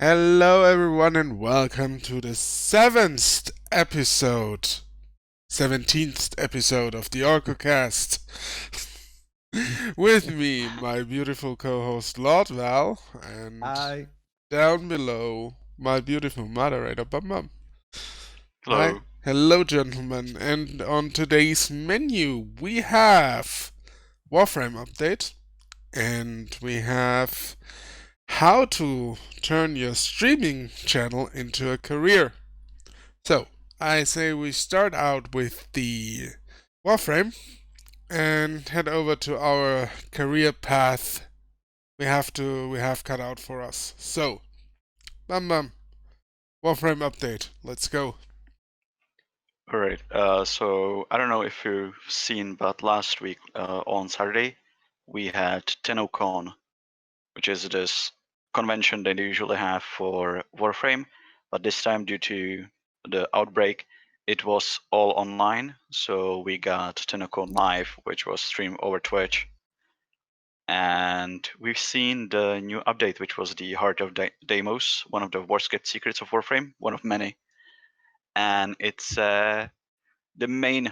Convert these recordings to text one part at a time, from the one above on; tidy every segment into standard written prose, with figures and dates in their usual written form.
Hello, everyone, and welcome to the 17th episode of the Orcocast. With me, my beautiful co host Lord Val, and Hi. down below, my beautiful moderator Bum Bum. Hi. Hello. Hello, gentlemen, and on today's menu, we have Warframe update, and we have how to turn your streaming channel into a career. So, I say we start out with the Warframe and head over to our career path we have cut out for us. So, bam bam, Warframe update. Let's go. All right. So I don't know if you've seen, but last week on Saturday we had TennoCon, which is this convention that they usually have for Warframe, but this time due to the outbreak, it was all online. So we got TennoCon live, which was streamed over Twitch, and we've seen the new update, which was the Heart of Deimos, one of the worst kept secrets of Warframe, one of many, and it's the main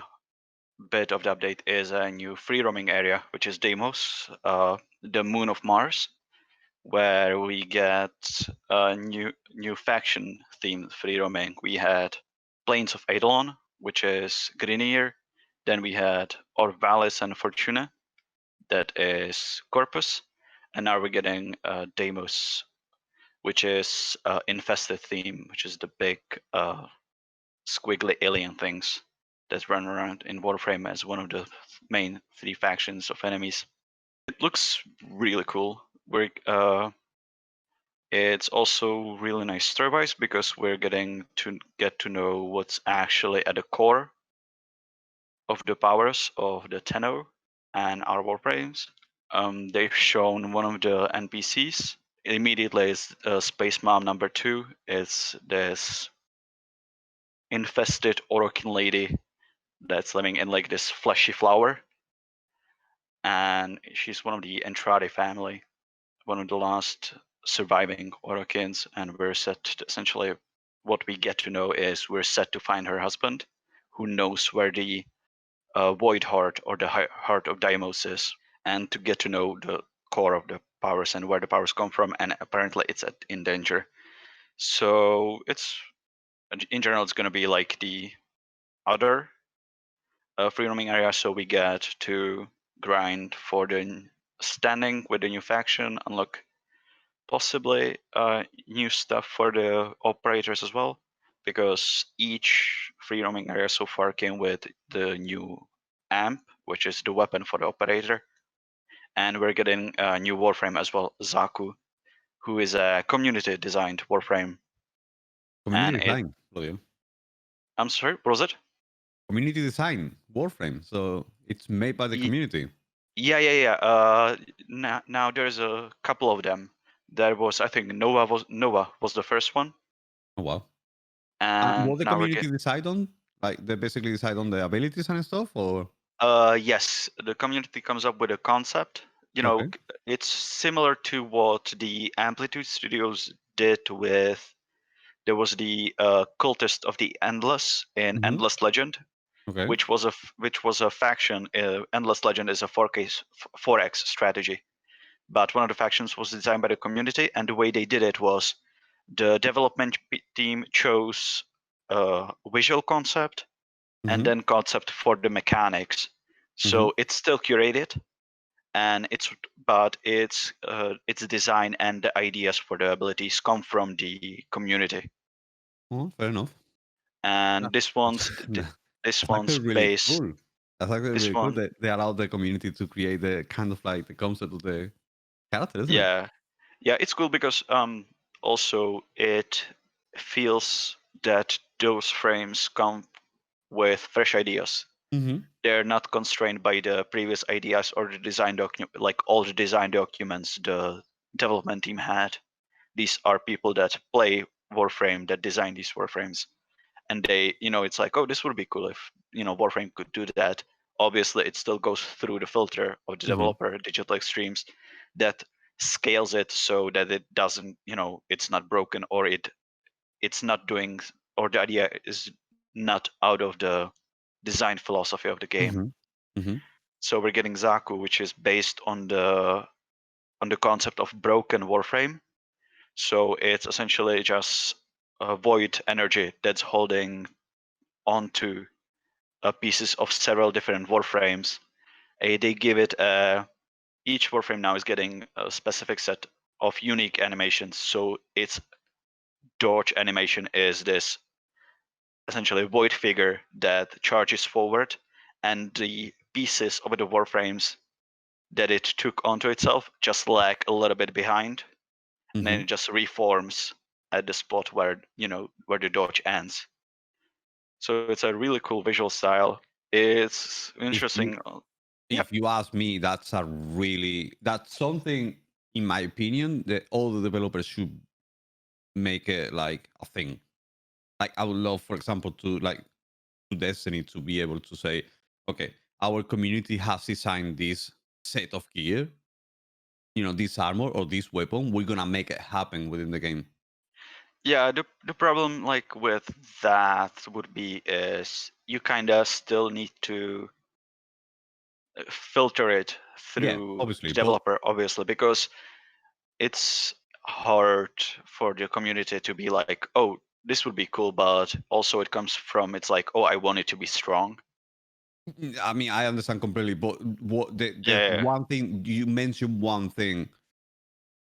bit of the update is a new free roaming area, which is Deimos, the moon of Mars, where we get a new faction themed free roaming. We had Plains of Eidolon, which is Grenier. Then we had Orvalis and Fortuna, that is Corpus, and now we're getting Deimos, which is infested theme, which is the big squiggly alien things that run around in Warframe as one of the main three factions of enemies. It looks really cool. It's also really nice story-wise because we're getting to get to know what's actually at the core of the powers of the Tenno and our Warframes. They've shown one of the NPCs. Immediately is Space Mom number 2. It's this infested Orokin lady that's living in like this fleshy flower, and she's one of the Entrade family, one of the last surviving Orokins, and we're set to essentially what we get to know is we're set to find her husband, who knows where the Void Heart or the Heart of Deimos is, and to get to know the core of the powers and where the powers come from, and apparently it's in danger. So it's in general it's going to be like the other free roaming area, so we get to grind for the standing with the new faction, unlock possibly new stuff for the operators as well, because each free roaming area so far came with the new amp, which is the weapon for the operator, and we're getting a new Warframe as well, Zaku, who is a community designed Warframe. Community And design, William. I'm sorry, what was it? Community design, Warframe. So it's made by the community. Yeah. Now there's a couple of them. There was, I think, Nova was the first one, Oh wow. and What the now we're community decide on? Like they basically decide on the abilities and stuff, or yes, the community comes up with a concept. okay. It's similar to what the Amplitude Studios did with. There was the Cultist of the Endless in Mm-hmm. Endless Legend, Okay. which was a faction. Endless Legend is a 4x strategy, but one of the factions was designed by the community, and the way they did it was the development team chose a visual concept and Mm-hmm. then concept for the mechanics. Mm-hmm. So it's still curated, and its design and the ideas for the abilities come from the community. Oh, fair enough. And Yeah. this That's actually one's really based. cool. That's actually This really cool one, that they allow the community to create the kind of like the concept of the character, isn't it? yeah, yeah, it's cool because also it feels that those frames come with fresh ideas. Mm-hmm. They're not constrained by the previous ideas or the design document, like all the design documents the development team had. These are people that play Warframe, that design these Warframes, and they, it's like, oh, this would be cool if Warframe could do that. Obviously, it still goes through the filter of the Mm-hmm. developer, Digital Extremes, that scales it so that it doesn't, it's not broken, or it's not doing, or the idea is not out of the design philosophy of the game. So we're getting Zaku, which is based on the concept of broken Warframe. So it's essentially just a void energy that's holding onto pieces of several different Warframes. They give it each Warframe now is getting a specific set of unique animations. So its dodge animation is this essentially void figure that charges forward, and the pieces of the Warframes that it took onto itself just lag a little bit behind, and then it just reforms at the spot where where the dodge ends. So it's a really cool visual style. It's interesting. If you ask me, that's something, in my opinion, that all the developers should make it like a thing. Like, I would love, for example, to Destiny to be able to say, okay, our community has designed this set of gear, this armor or this weapon. We're gonna make it happen within the game. Yeah, the problem like with that would be is you kind of still need to filter it through obviously, the developer, obviously, because it's hard for the community to be like, oh, this would be cool, but also it comes from, it's like, oh, I want it to be strong. I mean, I understand completely, but what Yeah. one thing you mentioned, one thing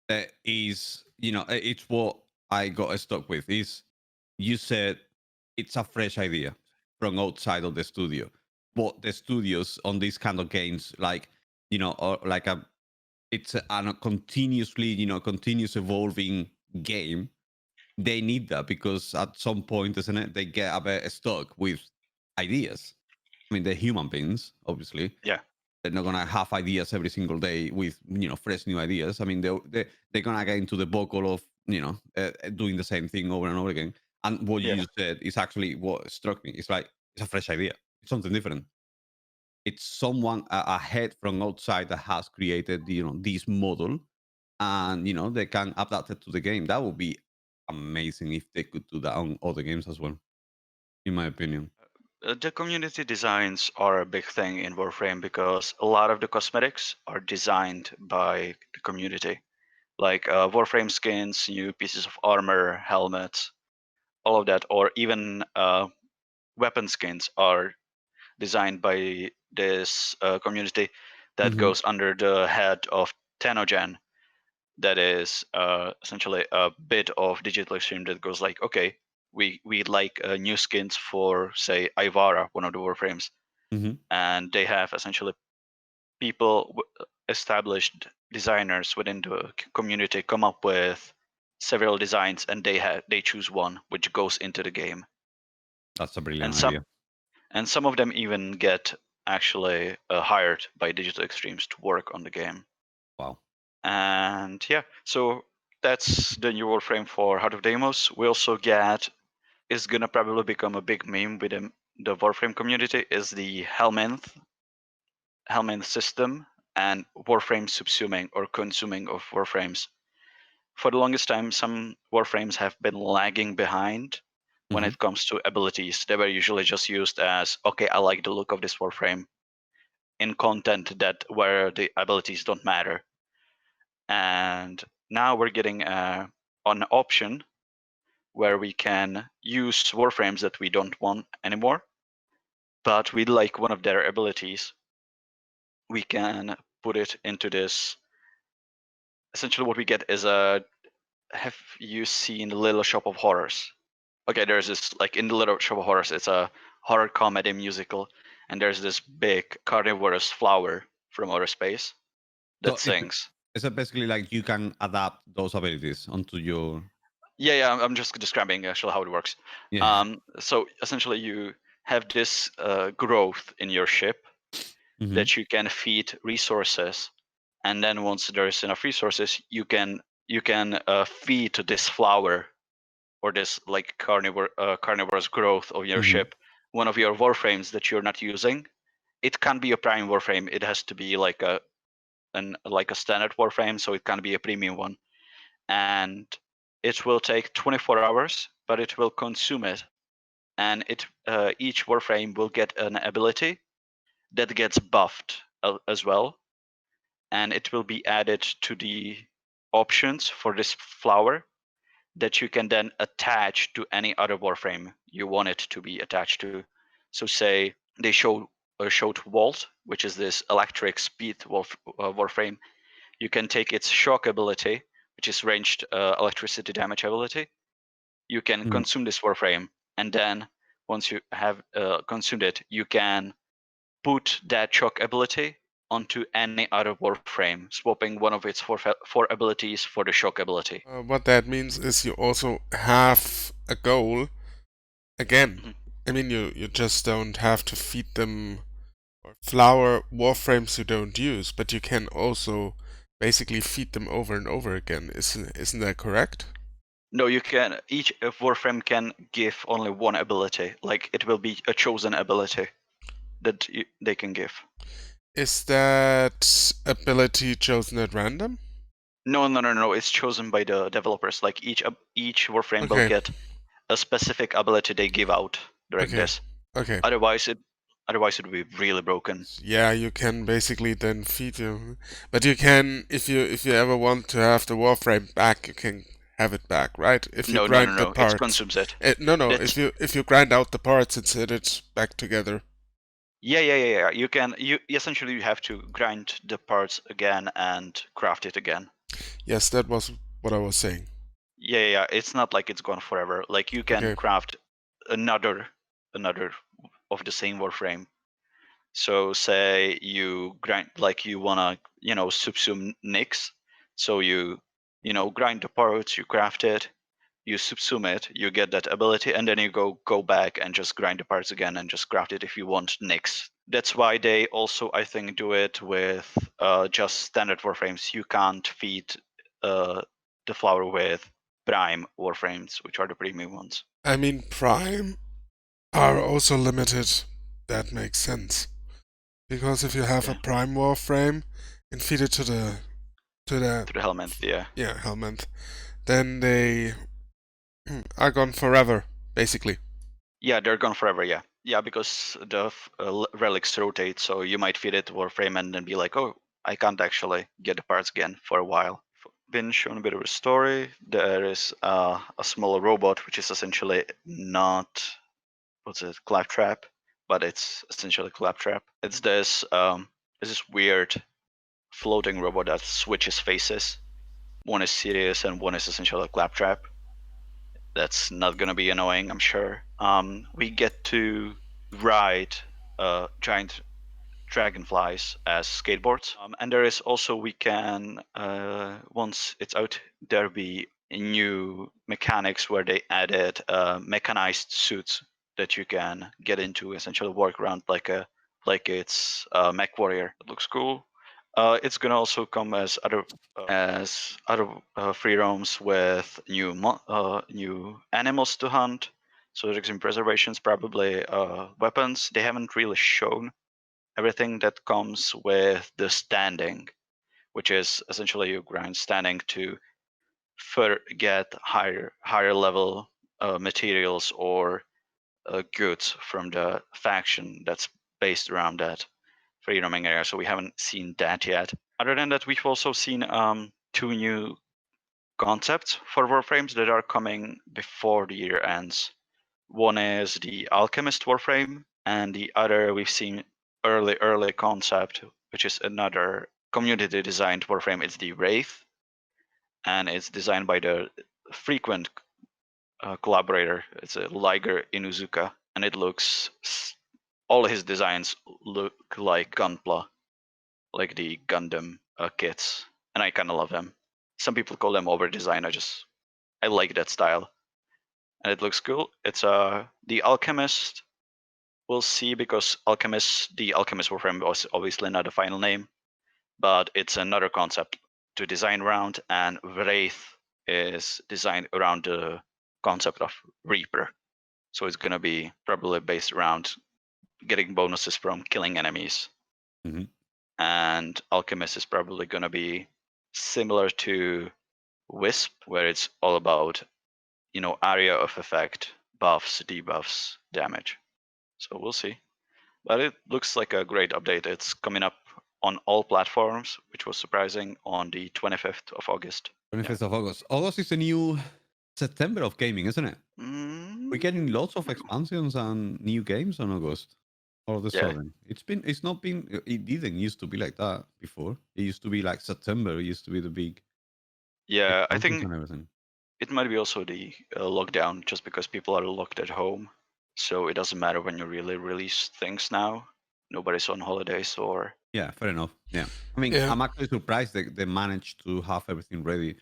that is, it's what I got stuck with is, you said it's a fresh idea from outside of the studio, but the studios on these kind of games, like, or like it's a continuous evolving game. They need that, because at some point, isn't it, they get a bit stuck with ideas. I mean, they're human beings, obviously. Yeah. They're not gonna have ideas every single day with fresh new ideas. I mean, they're gonna get into the buckle of doing the same thing over and over again. And what you Yeah. just said is actually what struck me. It's like, it's a fresh idea. It's something different. It's someone ahead from outside that has created this model, and they can adapt it to the game. That would be amazing if they could do that on other games as well, in my opinion. The community designs are a big thing in Warframe because a lot of the cosmetics are designed by the community, like Warframe skins, new pieces of armor, helmets, all of that, or even weapon skins are designed by this community that goes under the head of Tenogen. That is essentially a bit of digital extreme that goes like, okay, we like new skins for, say, Ivara, one of the Warframes, and they have essentially people, established designers within the community, come up with several designs, and they choose one which goes into the game. That's a brilliant And idea. some of them even get actually hired by Digital Extremes to work on the game. Wow. And yeah, so that's the new Warframe for Heart of Deimos. We also get, is gonna probably become a big meme within the Warframe community, is the Helminth system and Warframe subsuming or consuming of Warframes. For the longest time, some Warframes have been lagging behind when it comes to abilities. They were usually just used as, okay, I like the look of this Warframe, in content that where the abilities don't matter. And now we're getting an option where we can use Warframes that we don't want anymore, but we like one of their abilities. We can put it into this. Essentially, what we get is a. Have you seen the Little Shop of Horrors? Okay, there's this, like, in the Little Shop of Horrors, it's a horror comedy musical, and there's this big carnivorous flower from outer space that sings. Is it basically like you can adapt those abilities onto your? Yeah, I'm just describing actually how it works. Yeah. So essentially, you have this growth in your ship that you can feed resources, and then once there's enough resources, you can feed this flower, or this like carnivorous growth of your ship, one of your warframes that you're not using. It can't be a prime warframe. It has to be like a like a standard Warframe, so it can be a premium one, and it will take 24 hours, but it will consume it, and each Warframe will get an ability that gets buffed as well, and it will be added to the options for this flower that you can then attach to any other Warframe you want it to be attached to. So say they showed Volt, which is this electric speed Warframe. You can take its shock ability, which is ranged electricity damage ability. You can consume this Warframe, and then once you have consumed it, you can put that shock ability onto any other Warframe, swapping one of its four abilities for the shock ability. What that means is you also have a goal. Again, I mean, you just don't have to feed them or flower Warframes you don't use, but you can also basically feed them over and over again. Isn't that correct? No, you can. Each Warframe can give only one ability. Like it will be a chosen ability that they can give. Is that ability chosen at random? No. It's chosen by the developers. Like each Warframe will Okay. get a specific ability they give out during Okay. this. Okay. Otherwise, it would be really broken. Yeah, you can basically then feed them, but you can, if you ever want to have the Warframe back, you can have it back, right? If you No. grind the It parts. consumes it. No. That's- If you grind out the parts and set it back together. Yeah. You can. You essentially you have to grind the parts again and craft it again. Yes, that was what I was saying. Yeah. It's not like it's gone forever. Like you can Okay. craft another of the same Warframe. So say you grind, like you wanna subsume Nyx. So you grind the parts, you craft it, you subsume it, you get that ability, and then you go back and just grind the parts again and just craft it if you want Nyx. That's why they also, I think, do it with just standard Warframes. You can't feed the flower with Prime Warframes, which are the premium ones. I mean, Prime are also limited. That makes sense. Because if you have a Yeah. Prime Warframe and feed it to the To the Helminth, yeah. yeah, Helminth, then they are gone forever, basically. Yeah, they're gone forever. Yeah, because the relics rotate, so you might feed it Warframe and then be like, oh, I can't actually get the parts again for a while. Been shown a bit of a story. There is a small robot, which is essentially not claptrap, but it's essentially claptrap. It's this weird floating robot that switches faces. One is serious and one is essentially a claptrap. That's not gonna be annoying, I'm sure. We get to ride giant dragonflies as skateboards, and there is also we can once it's out there be new mechanics where they added mechanized suits that you can get into, essentially work around like it's Mech Warrior. It looks cool. It's gonna also come as other free roams with new animals to hunt. So there's some preservations, probably weapons. They haven't really shown everything that comes with the standing, which is essentially you grind standing to get higher level materials or goods from the faction that's based around that free roaming area. So we haven't seen that yet. Other than that, we've also seen 2 new concepts for Warframes that are coming before the year ends. One is the Alchemist Warframe, and the other we've seen early concept, which is another community designed Warframe. It's the Wraith, and it's designed by the frequent collaborator. It's a Liger Inuzuka, and it looks all his designs look like Gunpla, like the Gundam kits, and I kind of love them. Some people call them over design. I like that style, and it looks cool. It's the Alchemist. We'll see, because the Alchemist Warframe was obviously not a final name, but it's another concept to design around, and Wraith is designed around the concept of Reaper. So it's gonna be probably based around getting bonuses from killing enemies. Mhm. and Alchemist is probably going to be similar to Wisp, where it's all about, area of effect, buffs, debuffs, damage. So we'll see. But it looks like a great update. It's coming up on all platforms, which was surprising, on the 25th of August. 25th of August. August is the new September of gaming, isn't it? We're getting lots of expansions and new games on August. All of a sudden, it's not been. It didn't used to be like that before. It used to be like September. It used to be the big. Yeah, I expansions think and everything. it might be also the lockdown, just because people are locked at home. So it doesn't matter when you really release things now. Nobody's on holidays or. Yeah, fair enough. Yeah, I mean, Yeah. I'm actually surprised they managed to have everything ready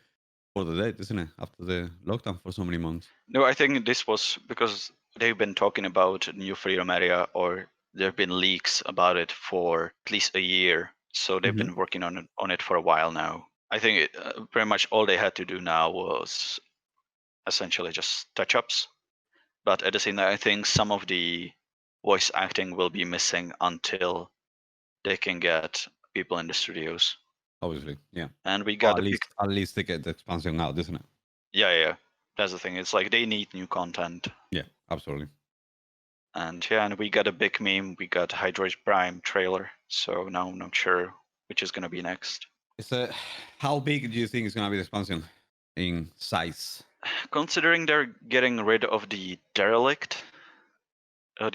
for the date, isn't it? After the lockdown for so many months. No, I think this was because they've been talking about New Freedom Area, or there have been leaks about it for at least a year. So they've been working on it for a while now. I think pretty much all they had to do now was essentially just touch-ups. But at the same time, I think some of the voice acting will be missing until they can get people in the studios. Obviously, yeah. And we got at least they get the expansion out, isn't it? Yeah. That's the thing. It's like they need new content. Yeah, absolutely. And we got a big meme. We got Hydroid Prime trailer. So now I'm not sure which is gonna be next. How big do you think is gonna be the expansion in size? Considering they're getting rid of the derelict, the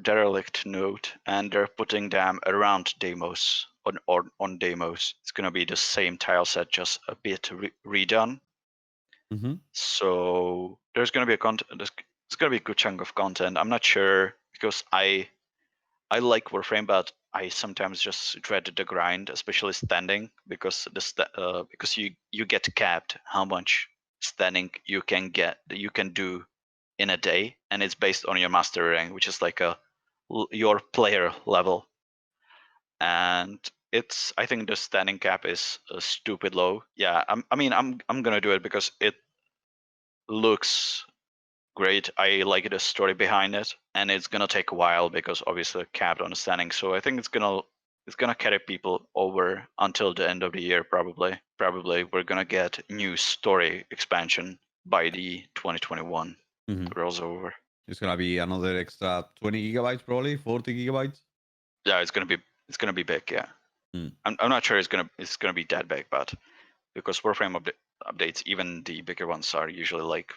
derelict node, and they're putting them around Deimos on Deimos, it's gonna be the same tile set, just a bit redone. So there's gonna be it's gonna be a good chunk of content. I'm not sure, because I like Warframe, but I sometimes just dread the grind, especially standing, because because you get capped how much standing you can do in a day, and it's based on your master rank, which is like your player level. And I think the standing cap is stupid low. Yeah, I'm gonna do it because it looks great. I like the story behind it, and it's gonna take a while because obviously capped on the standing. So I think it's gonna carry people over until the end of the year. Probably we're gonna get new story expansion by the 2021 crossover. It's gonna be another extra 20 gigabytes, probably 40 gigabytes. Yeah, it's gonna be big. Yeah, I'm not sure it's gonna be that big, but because Warframe updates, even the bigger ones are usually like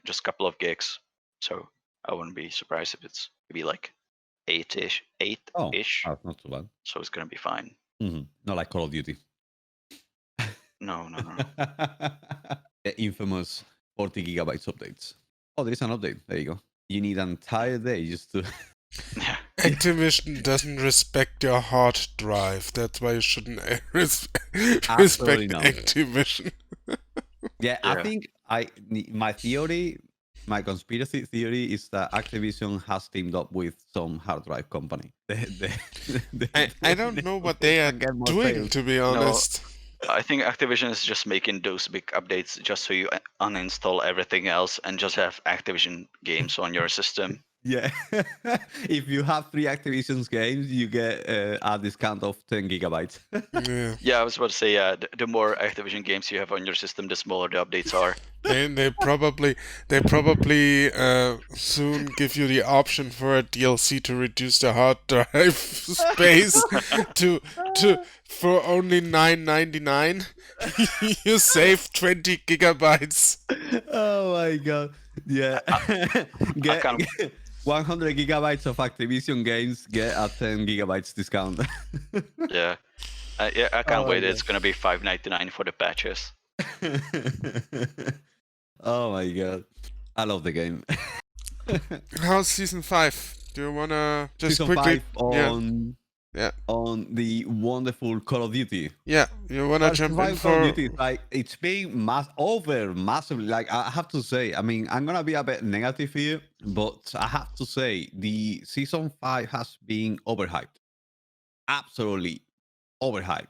just a couple of gigs. So I wouldn't be surprised if it's maybe like 8-ish. Oh, that's not too bad. So it's gonna be fine. Not like Call of Duty. No. The infamous 40 gigabytes updates. Oh, there is an update. There you go. You need an entire day just to. Yeah. Activision doesn't respect your hard drive. That's why you shouldn't respect not. Activision. Yeah, I think my conspiracy theory is that Activision has teamed up with some hard drive company. I don't know what they are doing, to be honest. I think Activision is just making those big updates just so you uninstall everything else and just have Activision games on your system. Yeah. If you have 3 Activision's games, you get a discount of 10 gigabytes. Yeah, I was about to say, the more Activision games you have on your system, the smaller the updates are. They probably soon give you the option for a DLC to reduce the hard drive space for only $9.99. You save 20 gigabytes. Oh my god! Yeah, get 100 gigabytes of Activision games, get a 10 gigabytes discount. Yeah, I can't wait. It's gonna be $5.99 for the patches. Oh my god, I love the game. How's season 5? Do you wanna just season quickly 5 on the wonderful Call of Duty? Yeah, you wanna jump in for Call of Duty? Like, it's being massively. Like, I have to say, I mean, I'm gonna be a bit negative here, but I have to say the season 5 has been overhyped, absolutely overhyped,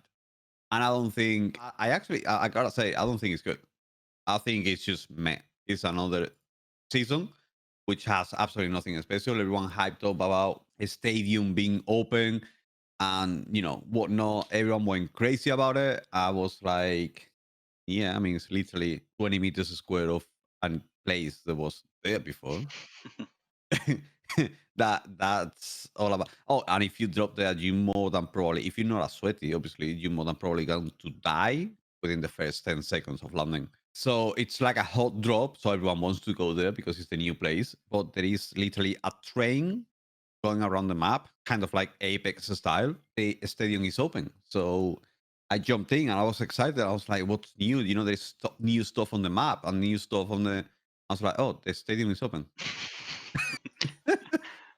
and I don't think I gotta say, I don't think it's good. I think it's just meh. It's another season which has absolutely nothing special. Everyone hyped up about a stadium being open. and whatnot. Everyone went crazy about it. I was like, yeah, I mean, it's literally 20 meters square of a place that was there before. That's all about. Oh, and if you drop there, you more than probably, if you're not a sweaty, obviously, you more than probably going to die within the first 10 seconds of landing. So it's like a hot drop. So everyone wants to go there because it's the new place. But there is literally a train going around the map, kind of like Apex style. The stadium is open. So I jumped in and I was excited. I was like, what's new? There's new stuff on the map and new stuff on the. I was like, oh, the stadium is open.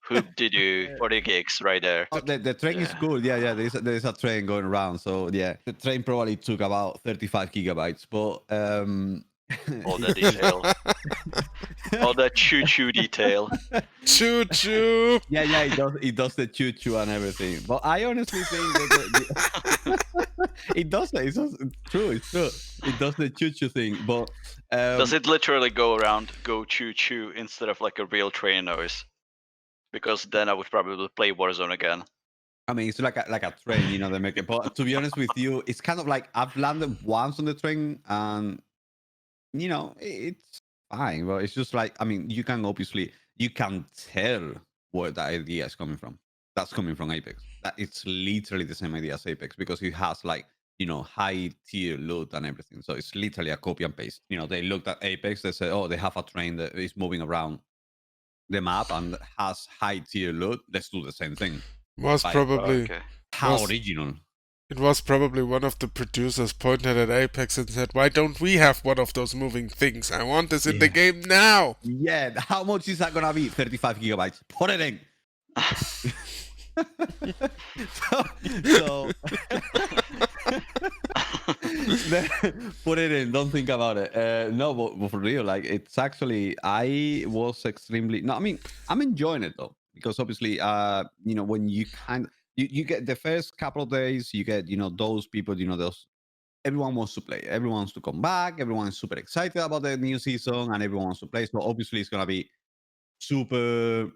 Who did you 40 gigs right there? Oh, the train is Yeah. cool. Yeah. There's a train going around. So yeah, the train probably took about 35 gigabytes, but All the detail. All the choo-choo detail. Choo choo. yeah, it does the choo choo and everything. But I honestly think that it does. It's true. It's true. It does the choo choo thing. But Does it literally go choo-choo instead of like a real train noise? Because then I would probably play Warzone again. I mean, it's like a train, they make it. But to be honest with you, it's kind of like I've landed once on the train, and it's fine. But it's just like, I mean, you can tell where that idea is coming from. That's coming from Apex. That it's literally the same idea as Apex because it has like high tier loot and everything. So it's literally a copy and paste. They looked at Apex. They said, oh, they have a train that is moving around the map and has high tier loot. Let's do the same thing. Was Like, probably Okay. how was- original. It was probably one of the producers pointed at Apex and said, "Why don't we have one of those moving things? I want this in the Yeah. game now." Yeah, how much is that gonna be? 35 gigabytes. Put it in. so put it in. Don't think about it. No, but for real, like it's actually, I was extremely. No, I mean, I'm enjoying it though because obviously, when you get the first couple of days, you get those people, those everyone wants to play. Everyone wants to come back. Everyone is super excited about the new season, and everyone wants to play. So obviously, it's gonna be super.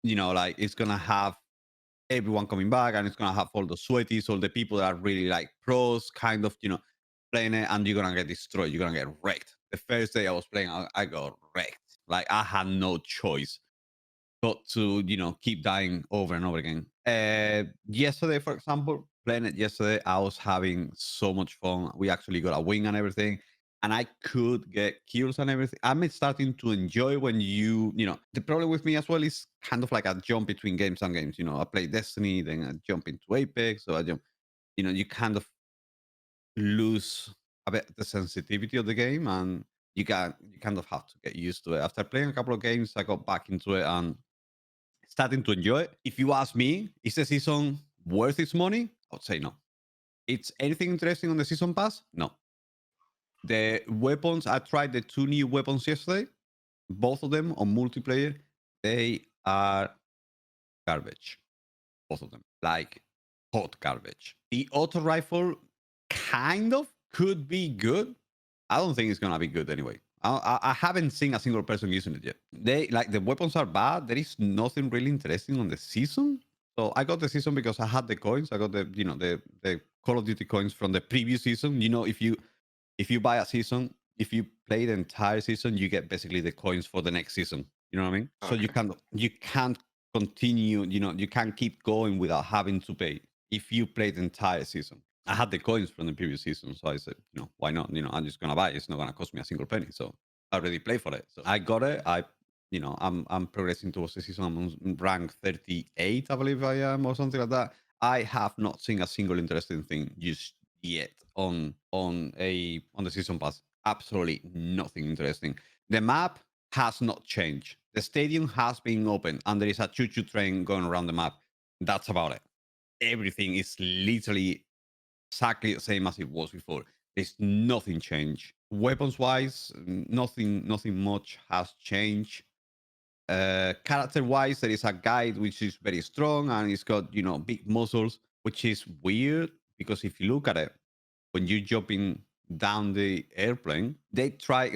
Like it's gonna have everyone coming back, and it's gonna have all the sweaties, all the people that are really like pros, kind of playing it, and you're gonna get destroyed. You're gonna get wrecked. The first day I was playing, I got wrecked. Like I had no choice but to keep dying over and over again. Yesterday, for example, playing it yesterday, I was having so much fun. We actually got a win and everything, and I could get kills and everything. I'm starting to enjoy when the problem with me as well is kind of like a jump between games and games. I play Destiny, then I jump into Apex, so I jump. You kind of lose a bit the sensitivity of the game, and you kind of have to get used to it. After playing a couple of games, I got back into it and starting to enjoy it. If you ask me, is the season worth its money? I would say no. It's anything interesting on the season pass? No. The weapons, I tried the 2 new weapons yesterday, both of them on multiplayer. They are garbage. Both of them. Like hot garbage. The auto rifle kind of could be good. I don't think it's gonna be good anyway. I haven't seen a single person using it yet. They like the weapons are bad. There is nothing really interesting on the season. So I got the season because I had the coins. I got the Call of Duty coins from the previous season. If you buy a season, if you play the entire season, you get basically the coins for the next season. You know what I mean? So you can't continue. You can't keep going without having to pay if you play the entire season. I had the coins from the previous season, so I said, why not? I'm just gonna buy it. It's not gonna cost me a single penny. So I already played for it. So I got it. I'm progressing towards the season. I'm on rank 38, I believe I am, or something like that. I have not seen a single interesting thing just yet on the season pass. Absolutely nothing interesting. The map has not changed. The stadium has been open, and there is a choo-choo train going around the map. That's about it. Everything is literally exactly the same as it was before. There's nothing changed. Weapons wise, nothing much has changed. Character wise, there is a guy which is very strong and he's got big muscles, which is weird because if you look at it, when you're jumping down the airplane, they try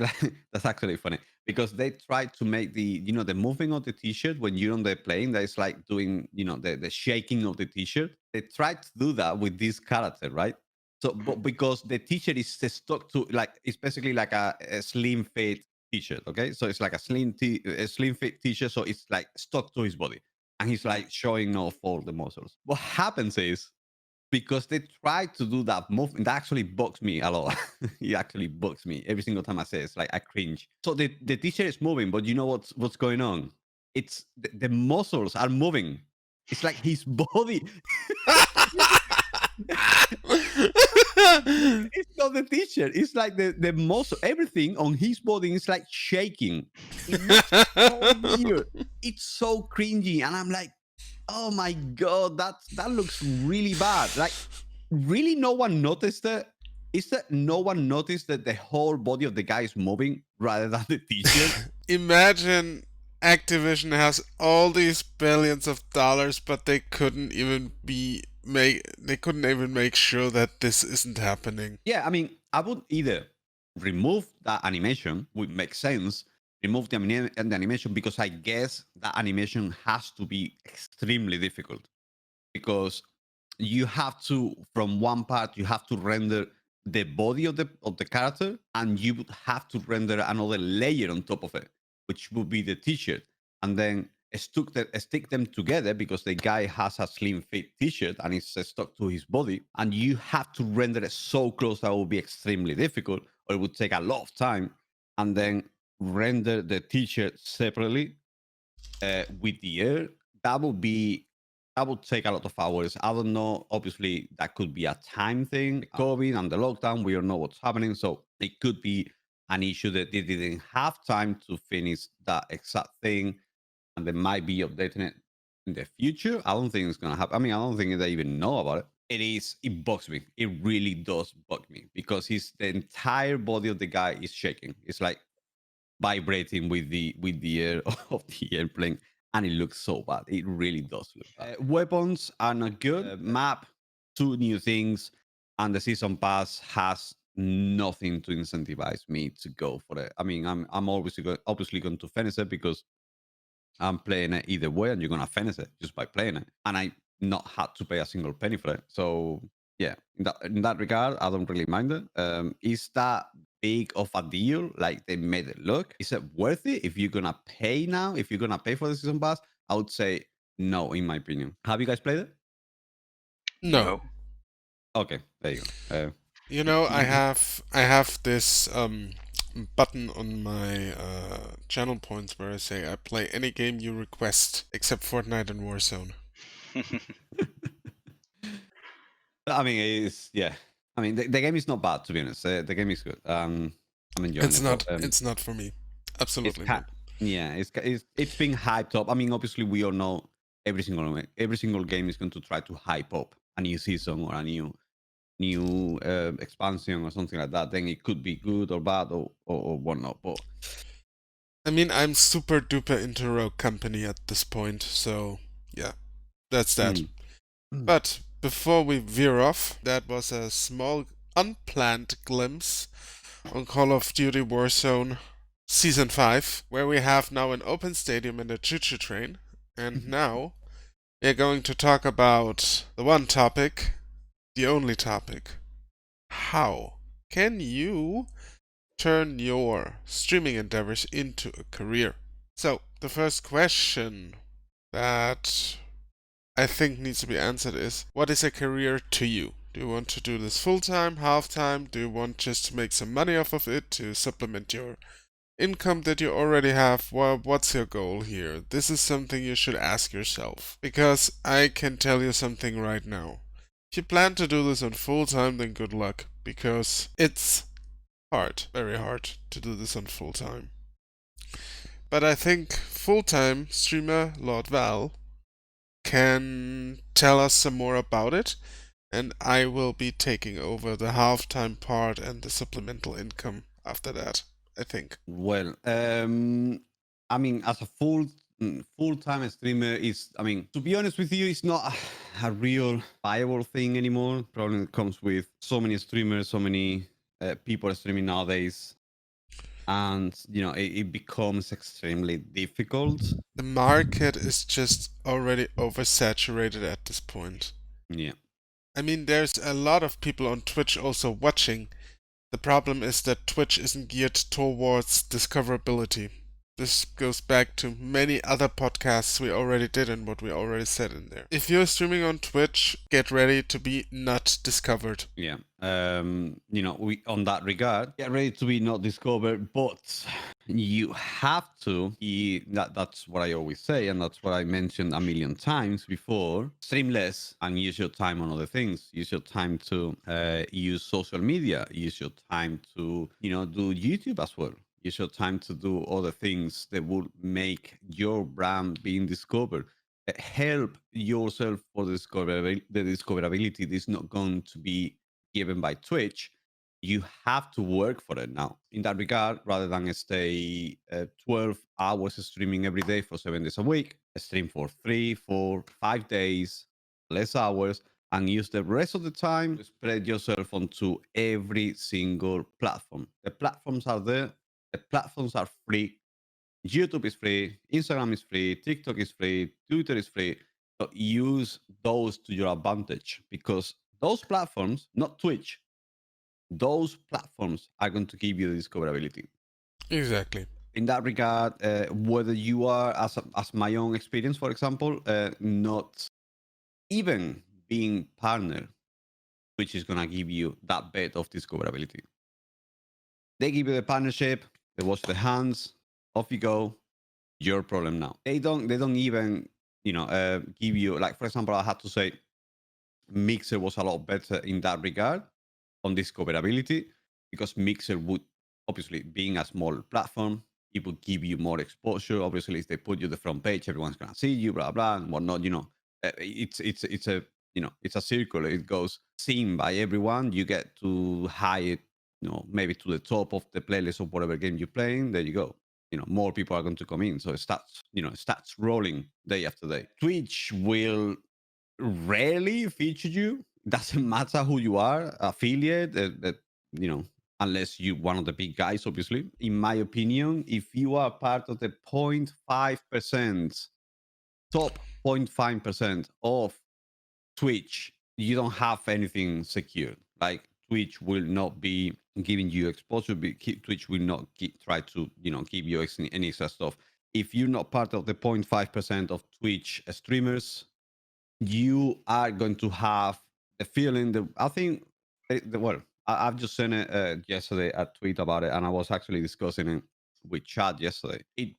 that's actually funny because they tried to make the the moving of the t-shirt when you're on the plane, that is like doing the shaking of the t-shirt. They tried to do that with this character, right? So but because the t-shirt is stuck to, like, it's basically like a slim fit t-shirt, okay? So it's like a slim fit t-shirt, so it's like stuck to his body, and he's like showing off all the muscles. What happens is, because they try to do that movement, that actually bugs me a lot. It actually bugs me every single time I say it. It's like I cringe. So the t-shirt is moving, but you know what's going on? It's the muscles are moving. It's like his body. It's not the t-shirt. It's like the muscle. Everything on his body is like shaking. It looks so weird. It's so cringy, and I'm like, oh my god, that looks really bad. Like, really, no one noticed it. Is that no one noticed that the whole body of the guy is moving rather than the t-shirt? Imagine Activision has all these billions of dollars, but they couldn't even make sure that this isn't happening. Yeah, I mean, I would either remove that animation, would make sense. Remove the animation, because I guess that animation has to be extremely difficult, because you have to, from one part, you have to render the body of the character, and you would have to render another layer on top of it, which would be the t-shirt, and then stick them together, because the guy has a slim fit t-shirt and it's stuck to his body, and you have to render it so close that would be extremely difficult, or it would take a lot of time, and then render the t-shirt separately with the air. That would take a lot of hours. I don't know. Obviously, that could be a time thing. COVID and the lockdown, we don't know what's happening. So it could be an issue that they didn't have time to finish that exact thing, and they might be updating it in the future. I don't think it's gonna happen. I mean, I don't think they even know about it. It bugs me. It really does bug me, because the entire body of the guy is shaking. It's like vibrating with the air of the airplane, and it looks so bad. It really does look bad. Weapons are not good. Map, 2 new things, and the season pass has nothing to incentivize me to go for it. I mean, I'm obviously going to finish it, because I'm playing it either way, and you're gonna finish it just by playing it, and I not had to pay a single penny for it. So yeah, in that regard, I don't really mind it. Is that big of a deal? Like they made it look? Is it worth it if you're gonna pay now? If you're gonna pay for the season pass, I would say no, in my opinion. Have you guys played it? No. Okay, there you go. You know, I have this button on my channel points where I say I play any game you request except Fortnite and Warzone. I mean, it's yeah. I mean, the game is not bad, to be honest. The game is good. I'm enjoying It's it. not. But, It's not for me. Absolutely it's not. yeah, it's being hyped up. I mean, obviously, we all know every single game is going to try to hype up a new season or a new expansion or something like that. Then it could be good or bad or whatnot. But I mean, I'm super duper into Rogue Company at this point, so yeah, that's that. But before we veer off, that was a small unplanned glimpse on Call of Duty Warzone Season 5, where we have now an open stadium and a choo-choo train. And now we're going to talk about the one topic, the only topic. How can you turn your streaming endeavors into a career? So, the first question that I think needs to be answered is, what is a career to you? Do you want to do this full-time, half-time? Do you want just to make some money off of it to supplement your income that you already have? Well, what's your goal here? This is something you should ask yourself. Because I can tell you something right now. If you plan to do this on full-time, then good luck. Because it's hard, very hard, to do this on full-time. But I think full-time streamer Lord Val can tell us some more about it, and I will be taking over the half-time part and the supplemental income after that, I think. Well, I mean, as a full-time streamer, I mean, to be honest with you, it's not a real viable thing anymore. Probably it comes with so many streamers, so many people streaming nowadays. and it becomes extremely difficult. The market is just already oversaturated at this point. Yeah. I mean, there's a lot of people on Twitch also watching. The problem is that Twitch isn't geared towards discoverability. This goes back to many other podcasts we already did and what we already said in there. If you're streaming on Twitch, get ready to be not discovered. Yeah. We on that regard, get ready to be not discovered, but you have to be that's what I always say, and that's what I mentioned a million times before. Stream less and use your time on other things. Use your time to use social media, use your time to do YouTube as well. Use your time to do other things that will make your brand being discovered. Help yourself for the discoverability. This is not going to be given by Twitch. You have to work for it now. In that regard, rather than stay 12 hours streaming every day for 7 days a week, stream for 3, 4, 5 days, less hours, and use the rest of the time to spread yourself onto every single platform. The platforms are there. The platforms are free. YouTube is free. Instagram is free. TikTok is free. Twitter is free. So use those to your advantage, because those platforms, not Twitch, those platforms are going to give you the discoverability. Exactly. In that regard, whether you are, as my own experience, for example, not even being partner, which is going to give you that bit of discoverability. They give you the partnership, they wash the hands, off you go. Your problem now. They don't even give you, like, for example, I had to say Mixer was a lot better in that regard on discoverability, because Mixer would, obviously, being a small platform, it would give you more exposure. Obviously, if they put you the front page, everyone's gonna see you, blah blah and whatnot. It's a it's a circle. It goes seen by everyone. You get to hide, maybe to the top of the playlist of whatever game you're playing. There you go. More people are going to come in, so it starts rolling day after day. Twitch will rarely feature you. Doesn't matter who you are, affiliate, unless you one of the big guys, obviously. In my opinion, if you are part of the 0.5%, top 0.5% of Twitch, you don't have anything secure. Like, Twitch will not be giving you exposure. Twitch will not try to give you any extra stuff. If you're not part of the 0.5% of Twitch streamers, you are going to have the feeling that I think, I've just sent it yesterday a tweet about it, and I was actually discussing it with Chad yesterday. It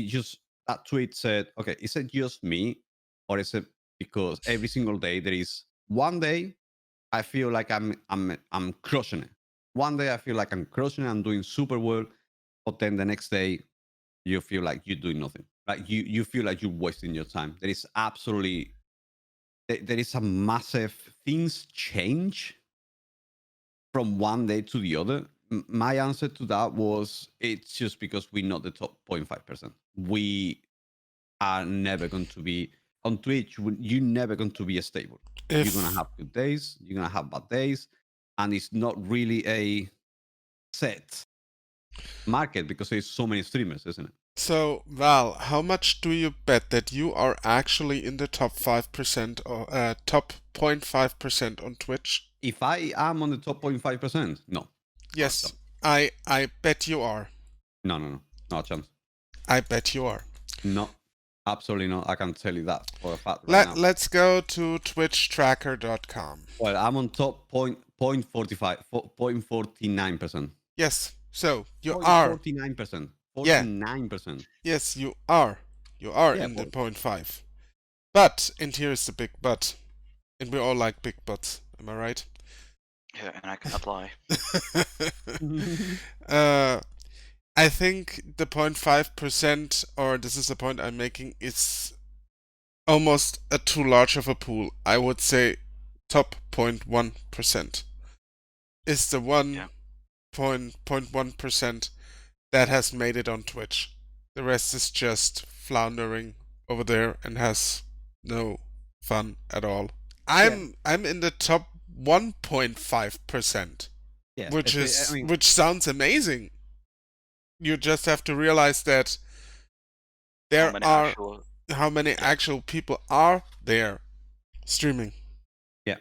just, that tweet said, okay, is it just me, or is it because every single day there is one day I feel like I'm crushing it. One day I feel like I'm crushing it, I'm doing super well, but then the next day you feel like you're doing nothing. Like you feel like you're wasting your time. There is a massive, things change from one day to the other. My answer to that was, it's just because we're not the top 0.5%. We are never going to be on Twitch. You're never going to be stable. You're going to have good days, you're going to have bad days, and it's not really a set market because there's so many streamers, isn't it? So, Val, how much do you bet that you are actually in the top 5% or top 0.5% on Twitch? If I am on the top 0.5%, no. Yes, I bet you are. No, not a chance. I bet you are. No, absolutely not. I can tell you that for a fact right now. Let's go to twitchtracker.com. Well, I'm on top 0.49%. Yes, so you are 49%. 49%. Yes, you are. You are in the 0.5. But, and here's the big but, and we all like big buts, am I right? Yeah, and I cannot lie. I think the 0.5%, or this is the point I'm making, is almost too large of a pool. I would say top 0.1% is the 1.1% that has made it on Twitch. The rest is just floundering over there and has no fun at all. I'm in the top 1.5%, which sounds amazing. You just have to realize that there many are actual how many actual people are there streaming. Yeah.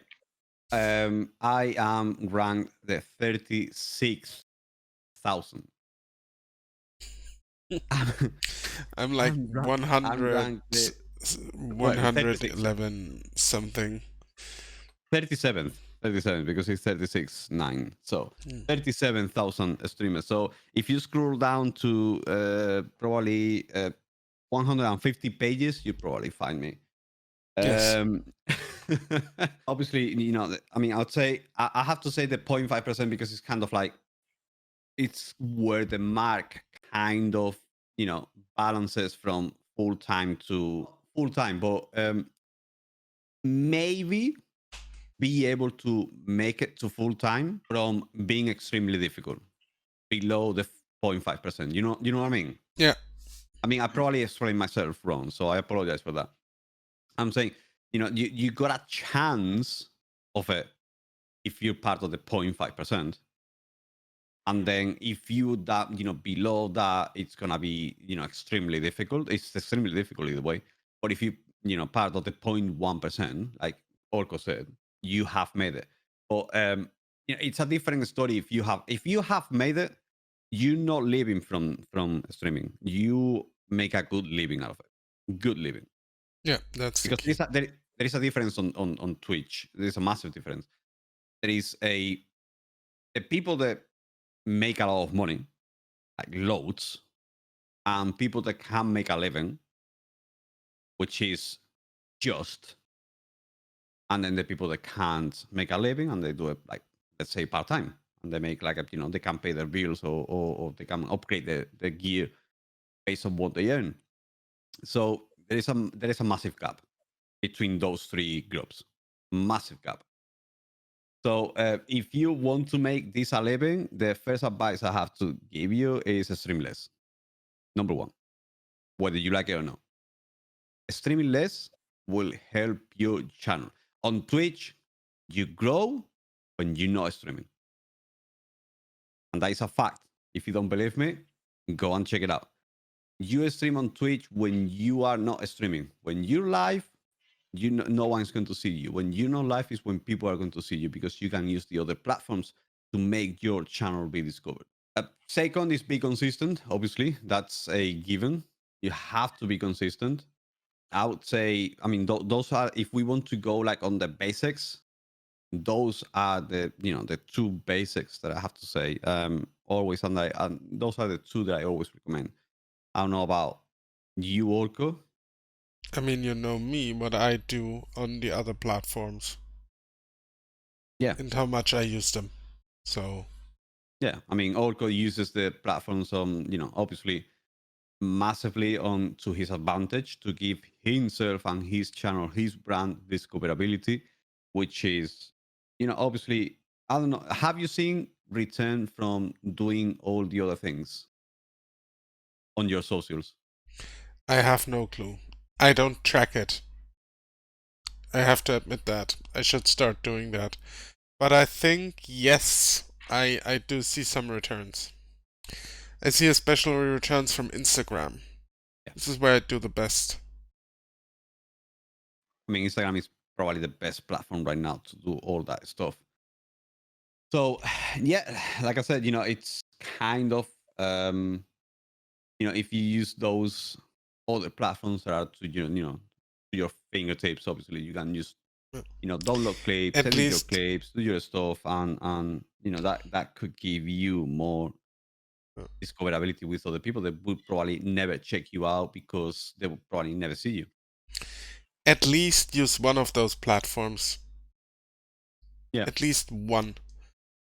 I am ranked the 36,000. I'm like I'm ranked the 36th. 111 something. 37th because it's 36.9. So Hmm. 37,000 streamers. So if you scroll down to probably 150 pages, you probably find me. Yes. Obviously, I mean, I'd say I have to say the 0.5% because it's kind of like it's where the mark kind of balances from full time to full time, but maybe be able to make it to full time from being extremely difficult below the 0.5%. You know what I mean? Yeah. I mean, I probably explained myself wrong, so I apologize for that. I'm saying, you got a chance of it if you're part of the 0.5%. And then if you that below that, it's gonna be extremely difficult. It's extremely difficult either way. But if you part of the 0.1%, like Orco said, you have made it. But it's a different story if you have made it. You're not living from streaming. You make a good living out of it. Good living. Yeah, that's the Because key. there is a difference on Twitch. There's a massive difference. There is a people that make a lot of money, like loads, and people that can make a living, which is just, and then the people that can't make a living and they do it like, let's say, part time, and they make like they can pay their bills or they can upgrade the gear based on what they earn. So there is a massive gap between those three groups, massive gap. So if you want to make this a living, the first advice I have to give you is stream less. Number one, whether you like it or not. Streaming less will help your channel. On Twitch, you grow when you're not streaming. And that is a fact. If you don't believe me, go and check it out. You stream on Twitch when you are not streaming. When you're live, no one's going to see you. When you're not live is when people are going to see you because you can use the other platforms to make your channel be discovered. Second is be consistent. Obviously, that's a given. You have to be consistent. I would say, I mean, those are, if we want to go like on the basics, those are the the two basics that I have to say. Always, and those are the two that I always recommend. I don't know about you, Orko. I mean, you know me, what I do on the other platforms Yeah, and how much I use them. So, yeah. I mean, Orko uses the platforms obviously massively on to his advantage to give himself and his channel, his brand discoverability, which is, obviously, I don't know. Have you seen return from doing all the other things on your socials? I have no clue. I don't track it. I have to admit that. I should start doing that. But I think, yes, I do see some returns. I see especially returns from Instagram. Yeah. This is where I do the best. I mean, Instagram is probably the best platform right now to do all that stuff. So, yeah, like I said, it's kind of, if you use those other platforms that are to to your fingertips, obviously you can use download clips, At edit your least, clips, do your stuff, and that could give you more discoverability with other people that would probably never check you out because they would probably never see you. at least use one of those platforms. Yeah. At least one.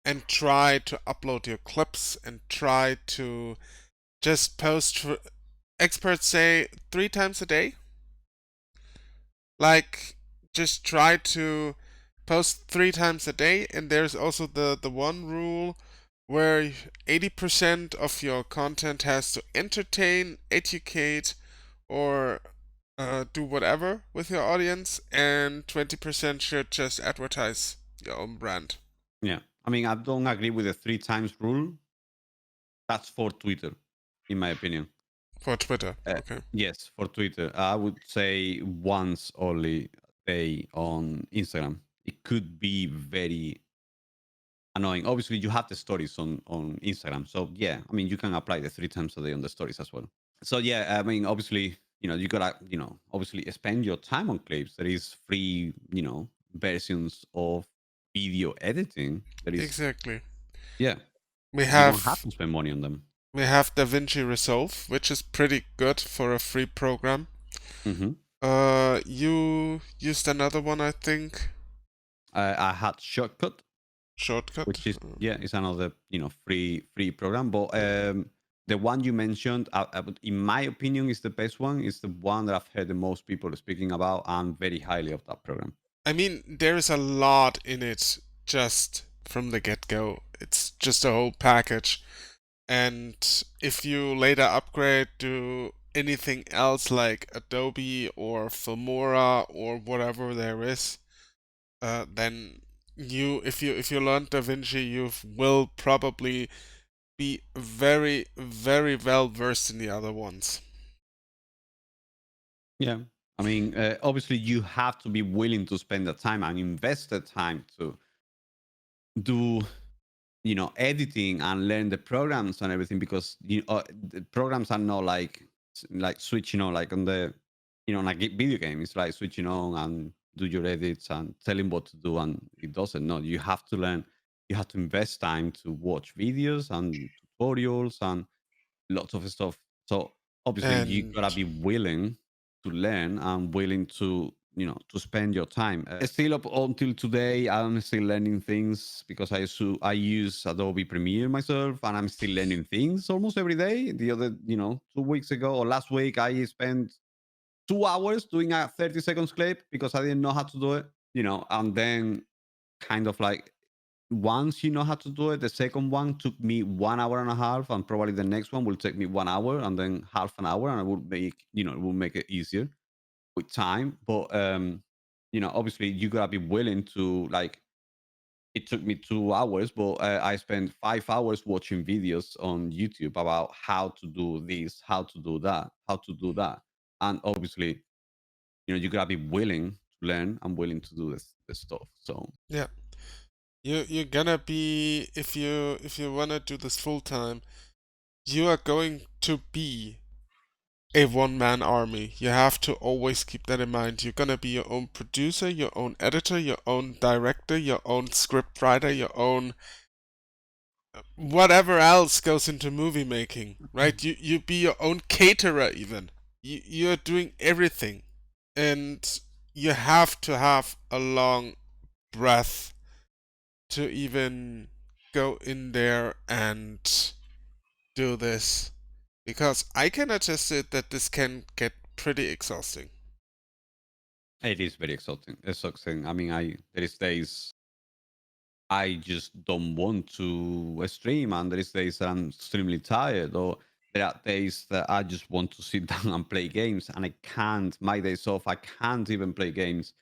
And try to upload your clips and try to just post for, experts say 3 times a day. Like, just try to post 3 times a day. And there's also the one rule where 80% of your content has to entertain, educate, or do whatever with your audience, and 20% should just advertise your own brand. Yeah. I mean, I don't agree with the 3 times rule. That's for Twitter. in my opinion. For Twitter. Okay. Yes, for Twitter. I would say once only a day on Instagram. It could be very annoying. Obviously, you have the stories on Instagram. So, yeah, I mean, you can apply the 3 times a day on the stories as well. So, yeah, I mean, obviously, you gotta, obviously spend your time on clips. There is free, versions of video editing. There is, Exactly. yeah, We you don't have have to spend money on them. we have DaVinci Resolve, which is pretty good for a free program. Mm-hmm. You used another one, I think. I had Shortcut, Shortcut. which is another free program. But the one you mentioned, in my opinion, is the best one. It's the one that I've heard the most people speaking about, and very highly of that program. I mean, there is a lot in it just from the get-go. It's just a whole package. And if you later upgrade to anything else like Adobe or Filmora or whatever there is, then if you learn DaVinci, you will probably be very, very well versed in the other ones. Yeah, I mean, obviously, you have to be willing to spend the time and invest the time to do editing and learn the programs and everything, because the programs are not like switching on, like on the like video game. It's like switching on and do your edits and telling what to do, and it doesn't. No, you have to learn. You have to invest time to watch videos and tutorials and lots of stuff. So obviously you And gotta be willing to learn and willing to to spend your time. Still up until today, I'm still learning things because I use Adobe Premiere myself, and I'm still learning things almost every day. The other 2 weeks ago or last week, I spent 2 hours doing a 30 seconds clip because I didn't know how to do it. And then kind of like once you know how to do it, the second one took me 1 hour and a half, and probably the next one will take me 1 hour and then half an hour, and it will make it easier with time. But obviously you gotta be willing to, like, it took me 2 hours, but I spent 5 hours watching videos on YouTube about how to do this, how to do that, how to do that. And obviously, you gotta be willing to learn and willing to do this stuff. So yeah, you're gonna be if you wanna do this full time, you are going to be a one-man army. You have to always keep that in mind. You're gonna be your own producer, your own editor, your own director, your own script writer, your own whatever else goes into movie making, right? You be your own caterer even. You're doing everything, and you have to have a long breath to even go in there and do this, because I can attest it that this can get pretty exhausting. it is very exhausting. I mean, there is days I just don't want to stream, and there is days that I'm extremely tired, or there are days that I just want to sit down and play games, and I can't. My days off, I can't even play games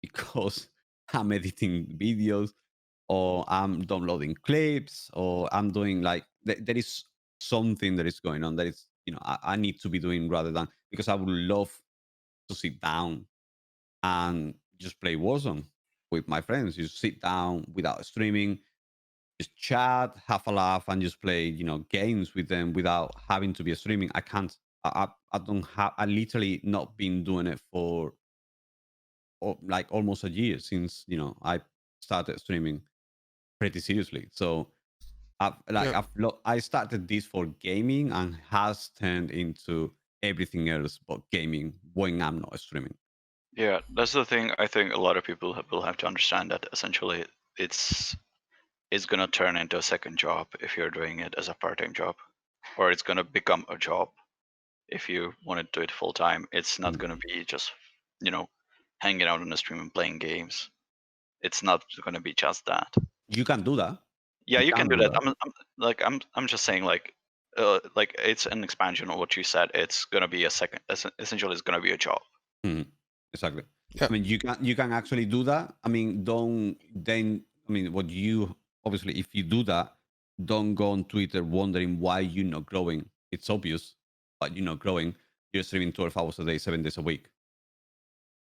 because I'm editing videos, or I'm downloading clips, or I'm doing like there is something that is going on that is I need to be doing, rather than, because I would love to sit down and just play Warzone with my friends. Just sit down without streaming, just chat, have a laugh, and just play, games with them without having to be streaming. I can't. I don't have. I literally not been doing it for like almost a year since I started streaming pretty seriously. So Yeah, I started this for gaming and has turned into everything else but gaming when I'm not streaming. Yeah, that's the thing. I think a lot of people will have to understand that essentially it's gonna turn into a second job if you're doing it as a part-time job, or it's gonna become a job if you want to do it full time. It's not gonna be just you know hanging out on the stream and playing games. It's not gonna be just that. You can do that. Yeah, You you can can do do that. that. I'm just saying like it's an expansion of what you said. It's gonna be a second. Essentially, it's gonna be a job. Mhm. Exactly. yeah, I mean, you can actually do that. I mean, don't then. I mean, what you obviously, if you do that, don't go on Twitter wondering why you're not growing. it's obvious, but growing, you're streaming 12 hours a day, 7 days a week.